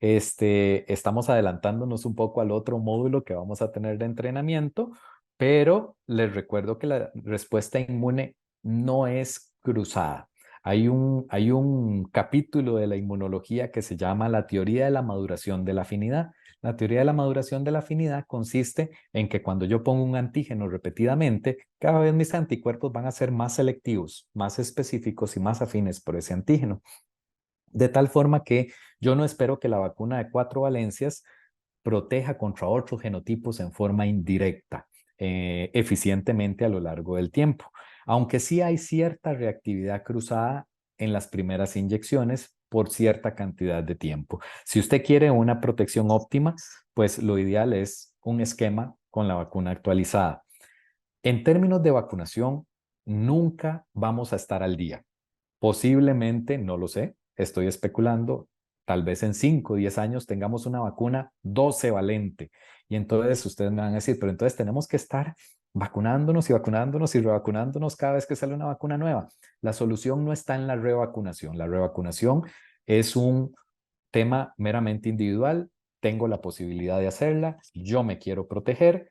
Estamos adelantándonos un poco al otro módulo que vamos a tener de entrenamiento, pero les recuerdo que la respuesta inmune no es cruzada. Hay un capítulo de la inmunología que se llama la teoría de la maduración de la afinidad. La teoría de la maduración de la afinidad consiste en que cuando yo pongo un antígeno repetidamente, cada vez mis anticuerpos van a ser más selectivos, más específicos y más afines por ese antígeno. De tal forma que yo no espero que la vacuna de 4 valencias proteja contra otros genotipos en forma indirecta, eficientemente a lo largo del tiempo. Aunque sí hay cierta reactividad cruzada en las primeras inyecciones por cierta cantidad de tiempo. Si usted quiere una protección óptima, pues lo ideal es un esquema con la vacuna actualizada. En términos de vacunación, nunca vamos a estar al día. Posiblemente, no lo sé, estoy especulando, tal vez en 5 o 10 años tengamos una vacuna 12 valente. Y entonces ustedes me van a decir, pero entonces tenemos que estar vacunándonos y vacunándonos y revacunándonos cada vez que sale una vacuna nueva. La solución no está en la revacunación. La revacunación es un tema meramente individual. Tengo la posibilidad de hacerla, yo me quiero proteger.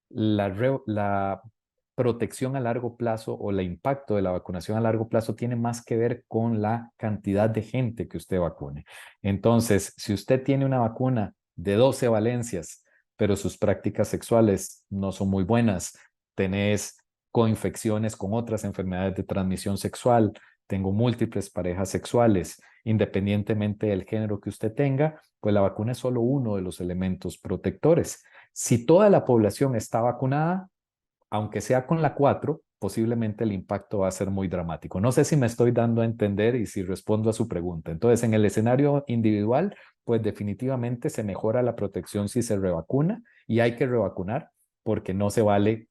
La protección a largo plazo o el impacto de la vacunación a largo plazo tiene más que ver con la cantidad de gente que usted vacune. Entonces, si usted tiene una vacuna de 12 valencias, pero sus prácticas sexuales no son muy buenas, tenés coinfecciones con otras enfermedades de transmisión sexual, tengo múltiples parejas sexuales, independientemente del género que usted tenga, pues la vacuna es solo uno de los elementos protectores. Si toda la población está vacunada, aunque sea con la 4, posiblemente el impacto va a ser muy dramático. No sé si me estoy dando a entender y si respondo a su pregunta. Entonces, en el escenario individual, pues definitivamente se mejora la protección si se revacuna y hay que revacunar porque no se vale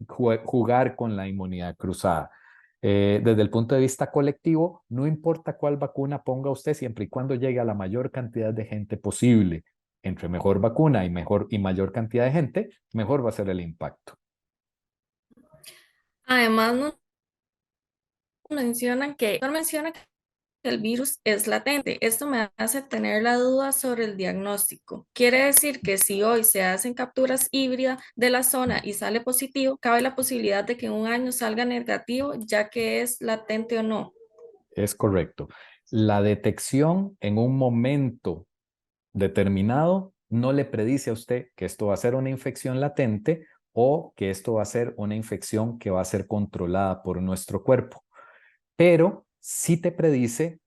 jugar con la inmunidad cruzada. Desde el punto de vista colectivo, no importa cuál vacuna ponga usted, siempre y cuando llegue a la mayor cantidad de gente posible. Entre mejor vacuna y mejor y mayor cantidad de gente, mejor va a ser el impacto. Además, nos menciona que el virus es latente. Esto me hace tener la duda sobre el diagnóstico. Quiere decir que si hoy se hacen capturas híbridas de la zona y sale positivo, cabe la posibilidad de que en un año salga negativo, ya que es latente o no. Es correcto. La detección en un momento determinado no le predice a usted que esto va a ser una infección latente o que esto va a ser una infección que va a ser controlada por nuestro cuerpo, pero sí te predice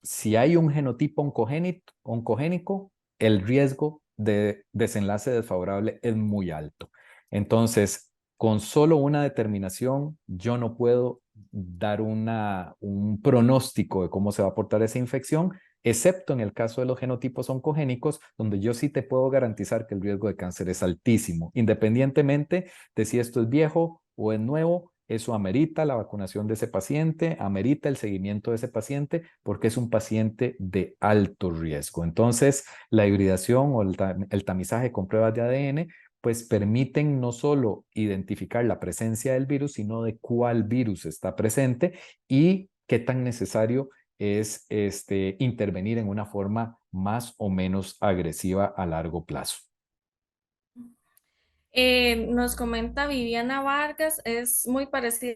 si hay un genotipo oncogénico, el riesgo de desenlace desfavorable es muy alto. Entonces, con solo una determinación, yo no puedo dar un pronóstico de cómo se va a portar esa infección, excepto en el caso de los genotipos oncogénicos, donde yo sí te puedo garantizar que el riesgo de cáncer es altísimo, independientemente de si esto es viejo o es nuevo. Eso amerita la vacunación de ese paciente, amerita el seguimiento de ese paciente, porque es un paciente de alto riesgo. Entonces, la hibridación o el tamizaje con pruebas de ADN pues permiten no solo identificar la presencia del virus, sino de cuál virus está presente y qué tan necesario es intervenir en una forma más o menos agresiva a largo plazo. Nos comenta Viviana Vargas, es muy parecida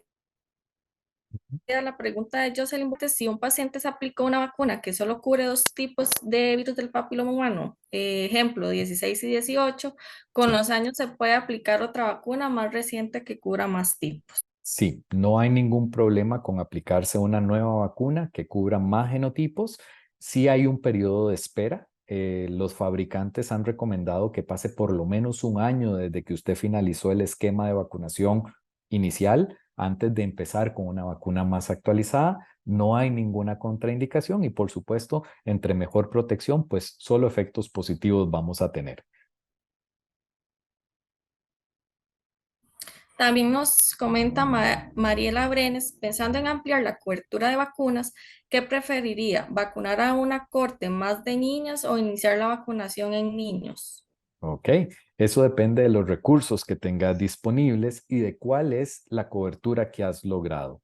a la pregunta de Jocelyn, si un paciente se aplica una vacuna que solo cubre dos tipos de virus del papiloma humano, ejemplo 16 y 18, con Sí. los años se puede aplicar otra vacuna más reciente que cubra más tipos. Sí, no hay ningún problema con aplicarse una nueva vacuna que cubra más genotipos. Sí hay un periodo de espera. Los fabricantes han recomendado que pase por lo menos un año desde que usted finalizó el esquema de vacunación inicial antes de empezar con una vacuna más actualizada. No hay ninguna contraindicación y por supuesto, entre mejor protección, pues solo efectos positivos vamos a tener. También nos comenta Mariela Brenes, pensando en ampliar la cobertura de vacunas, ¿qué preferiría? ¿Vacunar a una corte más de niñas o iniciar la vacunación en niños? Ok, eso depende de los recursos que tengas disponibles y de cuál es la cobertura que has logrado.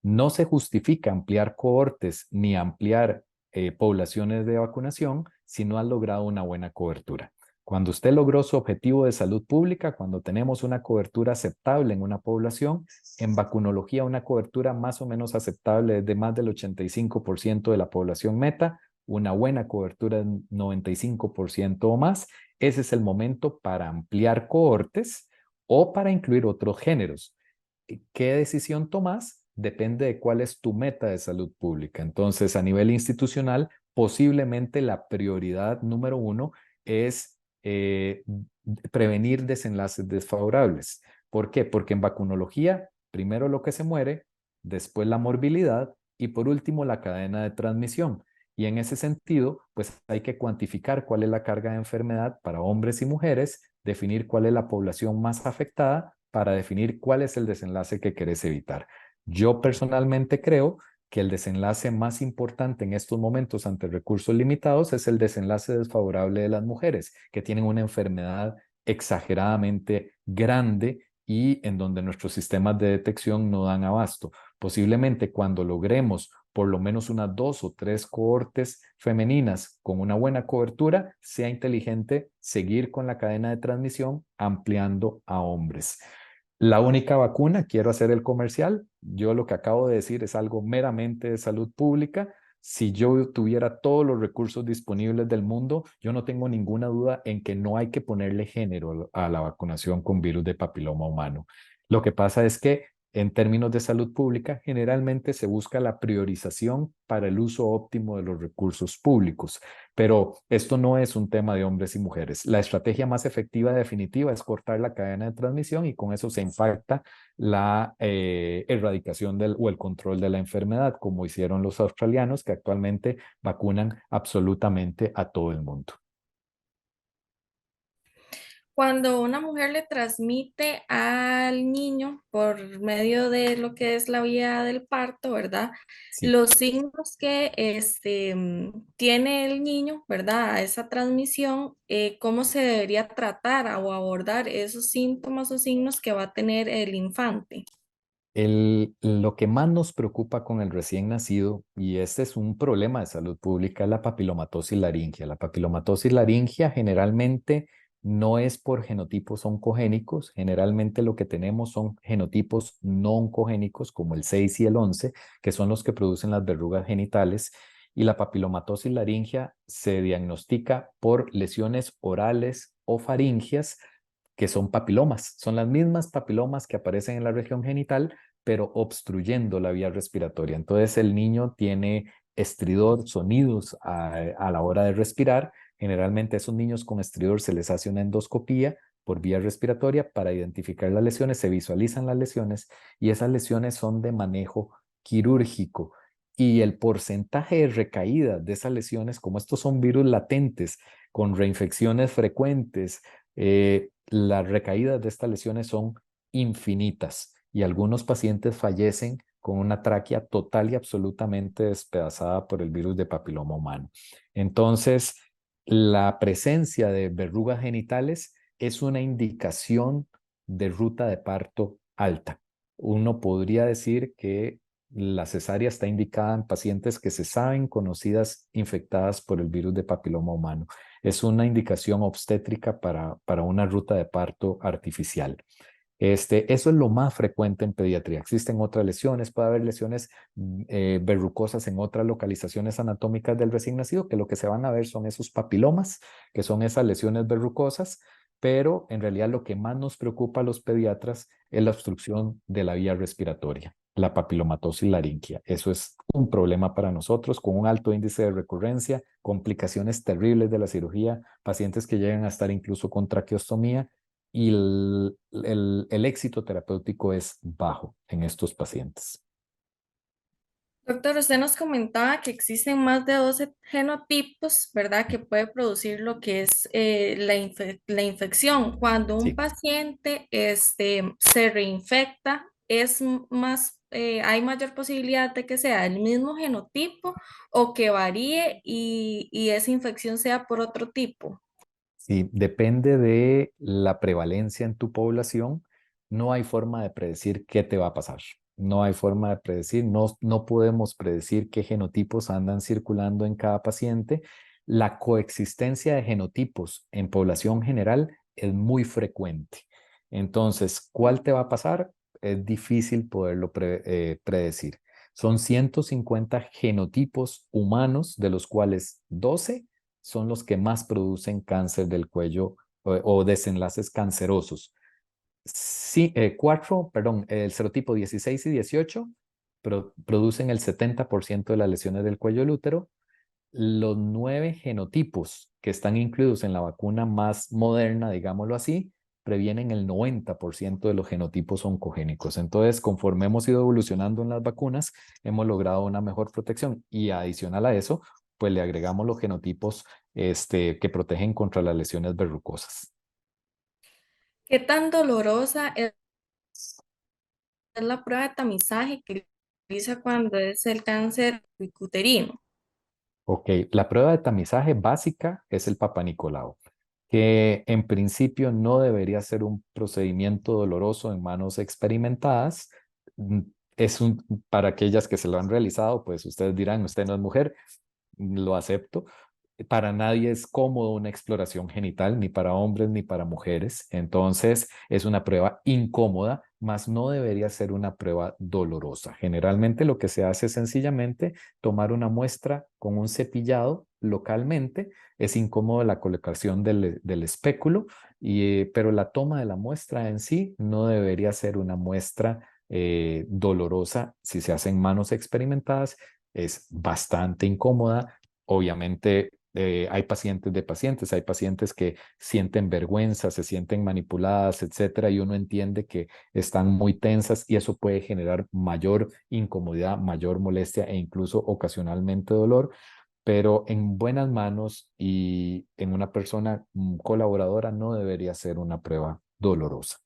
No se justifica ampliar cohortes ni ampliar poblaciones de vacunación si no has logrado una buena cobertura. Cuando usted logró su objetivo de salud pública, cuando tenemos una cobertura aceptable en una población, en vacunología una cobertura más o menos aceptable es de más del 85% de la población meta, una buena cobertura del 95% o más. Ese es el momento para ampliar cohortes o para incluir otros géneros. ¿Qué decisión tomas? Depende de cuál es tu meta de salud pública. Entonces, a nivel institucional, posiblemente la prioridad número uno es prevenir desenlaces desfavorables. ¿Por qué? Porque en vacunología, primero lo que se muere, después la morbilidad y por último la cadena de transmisión. Y en ese sentido, pues hay que cuantificar cuál es la carga de enfermedad para hombres y mujeres, definir cuál es la población más afectada para definir cuál es el desenlace que querés evitar. Yo personalmente creo que el desenlace más importante en estos momentos ante recursos limitados es el desenlace desfavorable de las mujeres, que tienen una enfermedad exageradamente grande y en donde nuestros sistemas de detección no dan abasto. Posiblemente cuando logremos por lo menos unas 2 o 3 cohortes femeninas con una buena cobertura, sea inteligente seguir con la cadena de transmisión ampliando a hombres. La única vacuna, quiero hacer el comercial, yo lo que acabo de decir es algo meramente de salud pública. Si yo tuviera todos los recursos disponibles del mundo, yo no tengo ninguna duda en que no hay que ponerle género a la vacunación con virus de papiloma humano. Lo que pasa es que en términos de salud pública, generalmente se busca la priorización para el uso óptimo de los recursos públicos, pero esto no es un tema de hombres y mujeres. La estrategia más efectiva definitiva es cortar la cadena de transmisión y con eso se impacta la erradicación o el control de la enfermedad, como hicieron los australianos que actualmente vacunan absolutamente a todo el mundo. Cuando una mujer le transmite al niño por medio de lo que es la vía del parto, ¿verdad? Sí. Los signos que tiene el niño, ¿verdad? A esa transmisión, ¿cómo se debería tratar o abordar esos síntomas o signos que va a tener el infante? Lo que más nos preocupa con el recién nacido, y este es un problema de salud pública, es la papilomatosis laringia. La papilomatosis laringia generalmente no es por genotipos oncogénicos, generalmente lo que tenemos son genotipos no oncogénicos como el 6 y el 11, que son los que producen las verrugas genitales. Y la papilomatosis laringia se diagnostica por lesiones orales o faringias que son papilomas. Son las mismas papilomas que aparecen en la región genital, pero obstruyendo la vía respiratoria. Entonces el niño tiene estridor, sonidos a la hora de respirar. Generalmente a esos niños con estridor se les hace una endoscopía por vía respiratoria para identificar las lesiones, se visualizan las lesiones y esas lesiones son de manejo quirúrgico. Y el porcentaje de recaída de esas lesiones, como estos son virus latentes con reinfecciones frecuentes, las recaídas de estas lesiones son infinitas y algunos pacientes fallecen con una tráquea total y absolutamente despedazada por el virus de papiloma humano. Entonces, la presencia de verrugas genitales es una indicación de ruta de parto alta. Uno podría decir que la cesárea está indicada en pacientes que se saben conocidas infectadas por el virus de papiloma humano. Es una indicación obstétrica para una ruta de parto artificial. Eso es lo más frecuente en pediatría. Existen otras lesiones, puede haber lesiones verrucosas en otras localizaciones anatómicas del recién nacido, que lo que se van a ver son esos papilomas, que son esas lesiones verrucosas, pero en realidad lo que más nos preocupa a los pediatras es la obstrucción de la vía respiratoria, la papilomatosis laringia. Eso es un problema para nosotros, con un alto índice de recurrencia, complicaciones terribles de la cirugía, pacientes que llegan a estar incluso con traqueostomía y el éxito terapéutico es bajo en estos pacientes. Doctor, usted nos comentaba que existen más de 12 genotipos, ¿verdad? Que puede producir lo que es la infección. Cuando un Sí. paciente se reinfecta, hay mayor posibilidad de que sea el mismo genotipo o que varíe y esa infección sea por otro tipo. Sí, depende de la prevalencia en tu población. No hay forma de predecir qué te va a pasar. No hay forma de predecir, no podemos predecir qué genotipos andan circulando en cada paciente. La coexistencia de genotipos en población general es muy frecuente. Entonces, ¿cuál te va a pasar? Es difícil poderlo predecir. Son 150 genotipos humanos, de los cuales 12 son los que más producen cáncer del cuello o desenlaces cancerosos. Sí, el serotipo 16 y 18 producen el 70% de las lesiones del cuello del útero. Los 9 genotipos que están incluidos en la vacuna más moderna, digámoslo así, previenen el 90% de los genotipos oncogénicos. Entonces, conforme hemos ido evolucionando en las vacunas, hemos logrado una mejor protección y adicional a eso, pues le agregamos los genotipos que protegen contra las lesiones verrucosas. ¿Qué tan dolorosa es la prueba de tamizaje que utiliza cuando es el cáncer uterino? Ok, la prueba de tamizaje básica es el Papa Nicolau, que en principio no debería ser un procedimiento doloroso en manos experimentadas. Mm, para aquellas que se lo han realizado, pues ustedes dirán, usted no es mujer, lo acepto. Para nadie es cómodo una exploración genital, ni para hombres ni para mujeres. Entonces es una prueba incómoda, mas no debería ser una prueba dolorosa. Generalmente lo que se hace es sencillamente tomar una muestra con un cepillado localmente. Es incómodo la colocación del espéculo, pero la toma de la muestra en sí no debería ser una muestra dolorosa. Si se hacen manos experimentadas, es bastante incómoda. Obviamente hay pacientes de pacientes, hay pacientes que sienten vergüenza, se sienten manipuladas, etcétera, y uno entiende que están muy tensas y eso puede generar mayor incomodidad, mayor molestia e incluso ocasionalmente dolor, pero en buenas manos y en una persona colaboradora no debería ser una prueba dolorosa.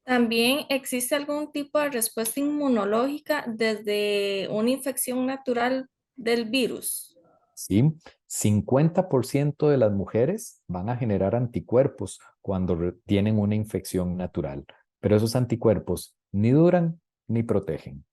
También existe algún tipo de respuesta inmunológica desde una infección natural del virus. ¿Sí? 50% de las mujeres van a generar anticuerpos cuando tienen una infección natural, pero esos anticuerpos ni duran ni protegen.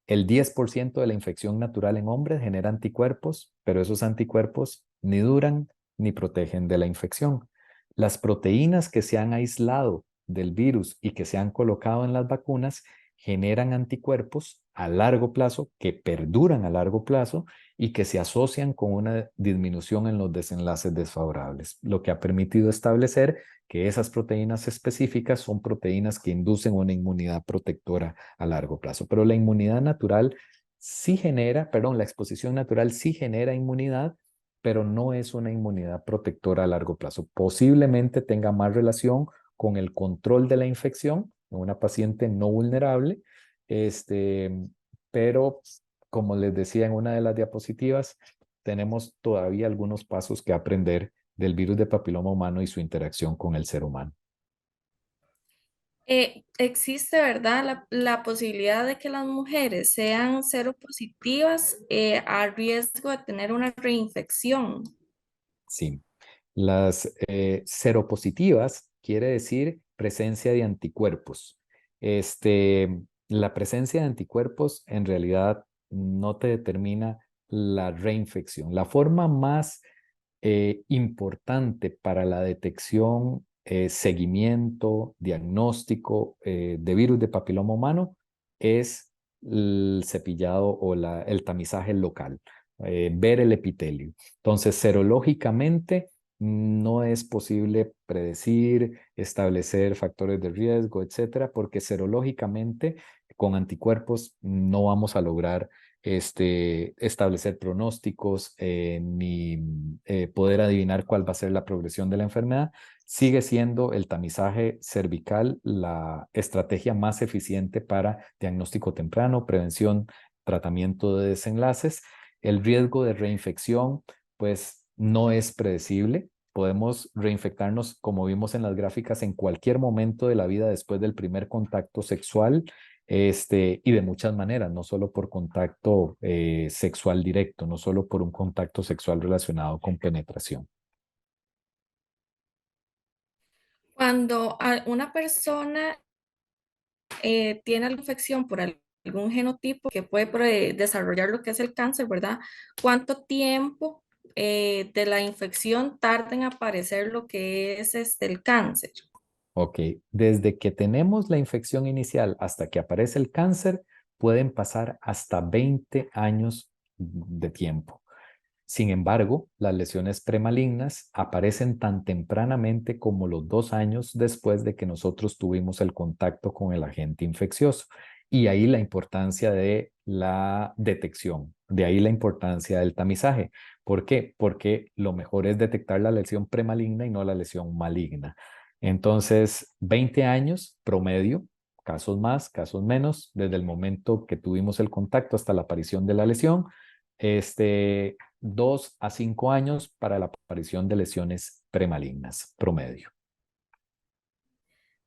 El 10% de la infección natural en hombres genera anticuerpos, pero esos anticuerpos ni duran ni protegen de la infección. Las proteínas que se han aislado del virus y que se han colocado en las vacunas generan anticuerpos a largo plazo que perduran a largo plazo y que se asocian con una disminución en los desenlaces desfavorables, lo que ha permitido establecer que esas proteínas específicas son proteínas que inducen una inmunidad protectora a largo plazo. Pero la inmunidad natural sí genera, perdón, la exposición natural sí genera inmunidad, pero no es una inmunidad protectora a largo plazo. Posiblemente tenga más relación con el control de la infección en una paciente no vulnerable, este, pero como les decía en una de las diapositivas, tenemos todavía algunos pasos que aprender del virus de papiloma humano y su interacción con el ser humano. Existe, ¿verdad? La posibilidad de que las mujeres sean seropositivas a riesgo de tener una reinfección. Sí. Las seropositivas quiere decir presencia de anticuerpos. La presencia de anticuerpos en realidad no te determina la reinfección. La forma más importante para la detección, seguimiento, diagnóstico de virus de papiloma humano es el cepillado o el tamizaje local, ver el epitelio. Entonces, serológicamente no es posible predecir, establecer factores de riesgo, etcétera, porque serológicamente con anticuerpos no vamos a lograr establecer pronósticos ni poder adivinar cuál va a ser la progresión de la enfermedad. Sigue siendo el tamizaje cervical la estrategia más eficiente para diagnóstico temprano, prevención, tratamiento de desenlaces. El riesgo de reinfección, pues no es predecible. Podemos reinfectarnos, como vimos en las gráficas, en cualquier momento de la vida después del primer contacto sexual, y de muchas maneras, no solo por contacto sexual directo, no solo por un contacto sexual relacionado con penetración. Cuando una persona tiene la infección por algún genotipo que puede desarrollar lo que es el cáncer, ¿verdad? ¿Cuánto tiempo de la infección tarda en aparecer lo que es el cáncer? Ok, desde que tenemos la infección inicial hasta que aparece el cáncer, pueden pasar hasta 20 años de tiempo. Sin embargo, las lesiones premalignas aparecen tan tempranamente como los 2 años después de que nosotros tuvimos el contacto con el agente infeccioso. Y ahí la importancia de la detección, de ahí la importancia del tamizaje. ¿Por qué? Porque lo mejor es detectar la lesión premaligna y no la lesión maligna. Entonces, 20 años promedio, casos más, casos menos, desde el momento que tuvimos el contacto hasta la aparición de la lesión. 2 a 5 años para la aparición de lesiones premalignas, promedio.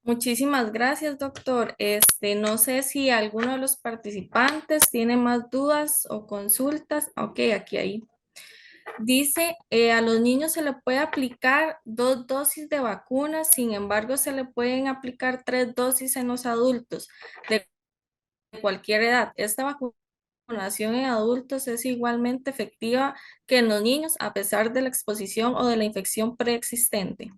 Muchísimas gracias, doctor. No sé si alguno de los participantes tiene más dudas o consultas. Ok, aquí hay. Dice, a los niños se le puede aplicar 2 dosis de vacunas, sin embargo, se le pueden aplicar 3 dosis en los adultos de cualquier edad. Esta vacunación en adultos es igualmente efectiva que en los niños, a pesar de la exposición o de la infección preexistente.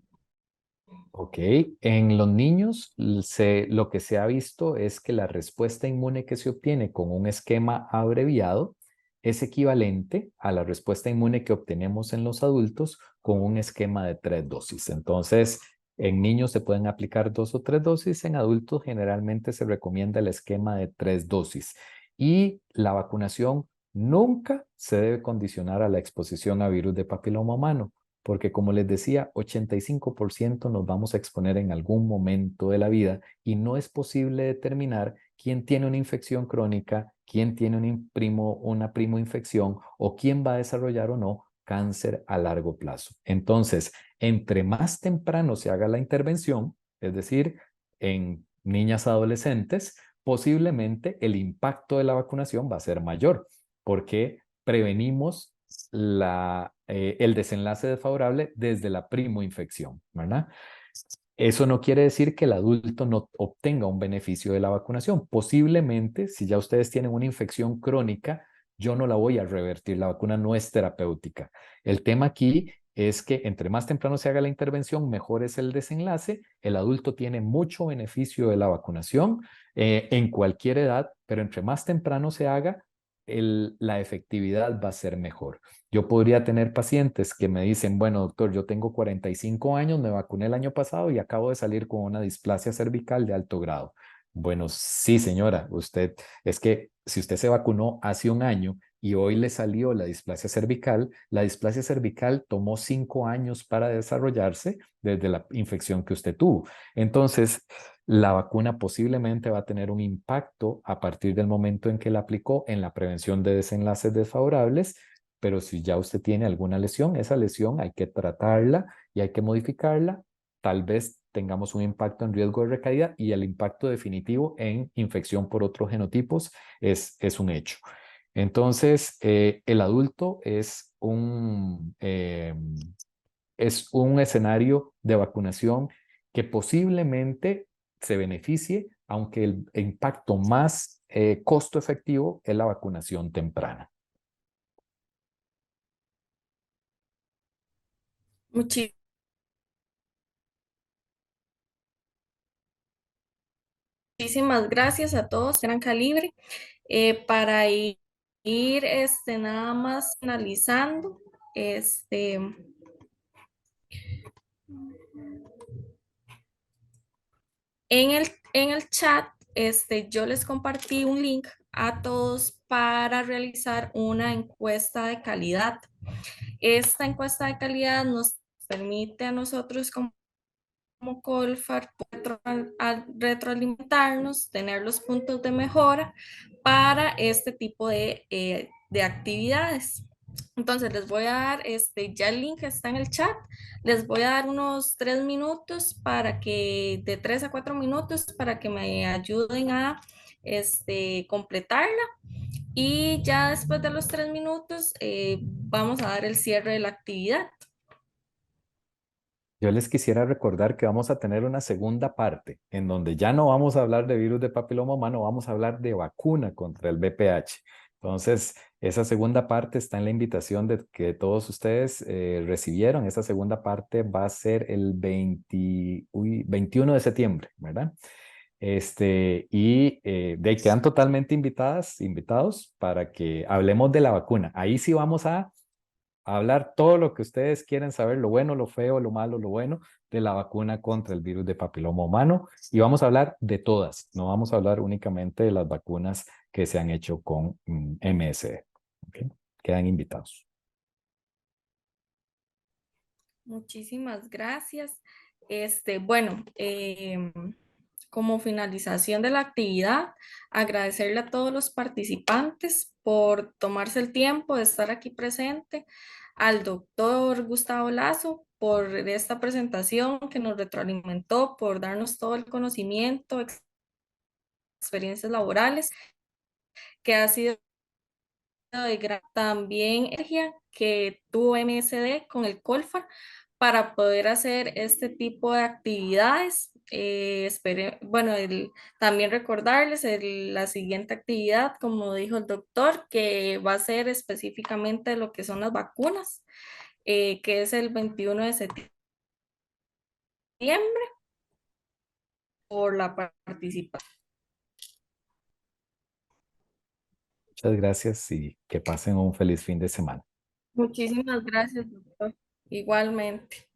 Ok, en los niños lo que se ha visto es que la respuesta inmune que se obtiene con un esquema abreviado es equivalente a la respuesta inmune que obtenemos en los adultos con un esquema de 3 dosis. Entonces, en niños se pueden aplicar 2 o 3 dosis, en adultos generalmente se recomienda el esquema de 3 dosis. Y la vacunación nunca se debe condicionar a la exposición a virus de papiloma humano, porque como les decía, 85% nos vamos a exponer en algún momento de la vida y no es posible determinar quién tiene una infección crónica, quién tiene una primoinfección o quién va a desarrollar o no cáncer a largo plazo. Entonces, entre más temprano se haga la intervención, es decir, en niñas adolescentes, posiblemente el impacto de la vacunación va a ser mayor, porque prevenimos el desenlace desfavorable desde la primoinfección, ¿verdad? Eso no quiere decir que el adulto no obtenga un beneficio de la vacunación. Posiblemente, si ya ustedes tienen una infección crónica, yo no la voy a revertir. La vacuna no es terapéutica. El tema aquí es que entre más temprano se haga la intervención, mejor es el desenlace. El adulto tiene mucho beneficio de la vacunación en cualquier edad, pero entre más temprano se haga, la efectividad va a ser mejor. Yo podría tener pacientes que me dicen, bueno, doctor, yo tengo 45 años, me vacuné el año pasado y acabo de salir con una displasia cervical de alto grado. Bueno, sí, señora, usted, es que si usted se vacunó hace un año y hoy le salió la displasia cervical tomó 5 años para desarrollarse desde la infección que usted tuvo. Entonces, la vacuna posiblemente va a tener un impacto a partir del momento en que la aplicó en la prevención de desenlaces desfavorables, pero si ya usted tiene alguna lesión, esa lesión hay que tratarla y hay que modificarla. Tal vez tengamos un impacto en riesgo de recaída y el impacto definitivo en infección por otros genotipos es un hecho. Entonces, el adulto es un escenario de vacunación que posiblemente se beneficie, aunque el impacto más costo efectivo es la vacunación temprana. Muchi- Muchísimas gracias a todos, Gran Calibre. Para nada más analizando, este, en el chat, yo les compartí un link a todos para realizar una encuesta de calidad. Esta encuesta de calidad nos permite a nosotros como Colfar al retroalimentarnos, tener los puntos de mejora para este tipo de actividades. Entonces les voy a dar, ya el link está en el chat, les voy a dar unos 3 minutos para que, de 3 a 4 minutos, para que me ayuden a completarla y ya después de los 3 minutos vamos a dar el cierre de la actividad. Yo les quisiera recordar que vamos a tener una segunda parte en donde ya no vamos a hablar de virus de papiloma humano, vamos a hablar de vacuna contra el VPH. Entonces, esa segunda parte está en la invitación que todos ustedes recibieron. Esa segunda parte va a ser el 21 de septiembre, ¿verdad? De ahí quedan totalmente invitados para que hablemos de la vacuna. Ahí sí vamos a hablar todo lo que ustedes quieren saber, lo bueno, lo feo, lo malo, lo bueno de la vacuna contra el virus de papiloma humano. Y vamos a hablar de todas, no vamos a hablar únicamente de las vacunas que se han hecho con MSD. ¿Ok? Quedan invitados. Muchísimas gracias. Bueno, como finalización de la actividad, agradecerle a todos los participantes por tomarse el tiempo de estar aquí presente, al doctor Gustavo Lazo por esta presentación que nos retroalimentó, por darnos todo el conocimiento, experiencias laborales, que ha sido también energía que tuvo MSD con el Colfar para poder hacer este tipo de actividades. Bueno, también recordarles la siguiente actividad, como dijo el doctor, que va a ser específicamente lo que son las vacunas, que es el 21 de septiembre por la participación. Muchas gracias y que pasen un feliz fin de semana. Muchísimas gracias, doctor. Igualmente.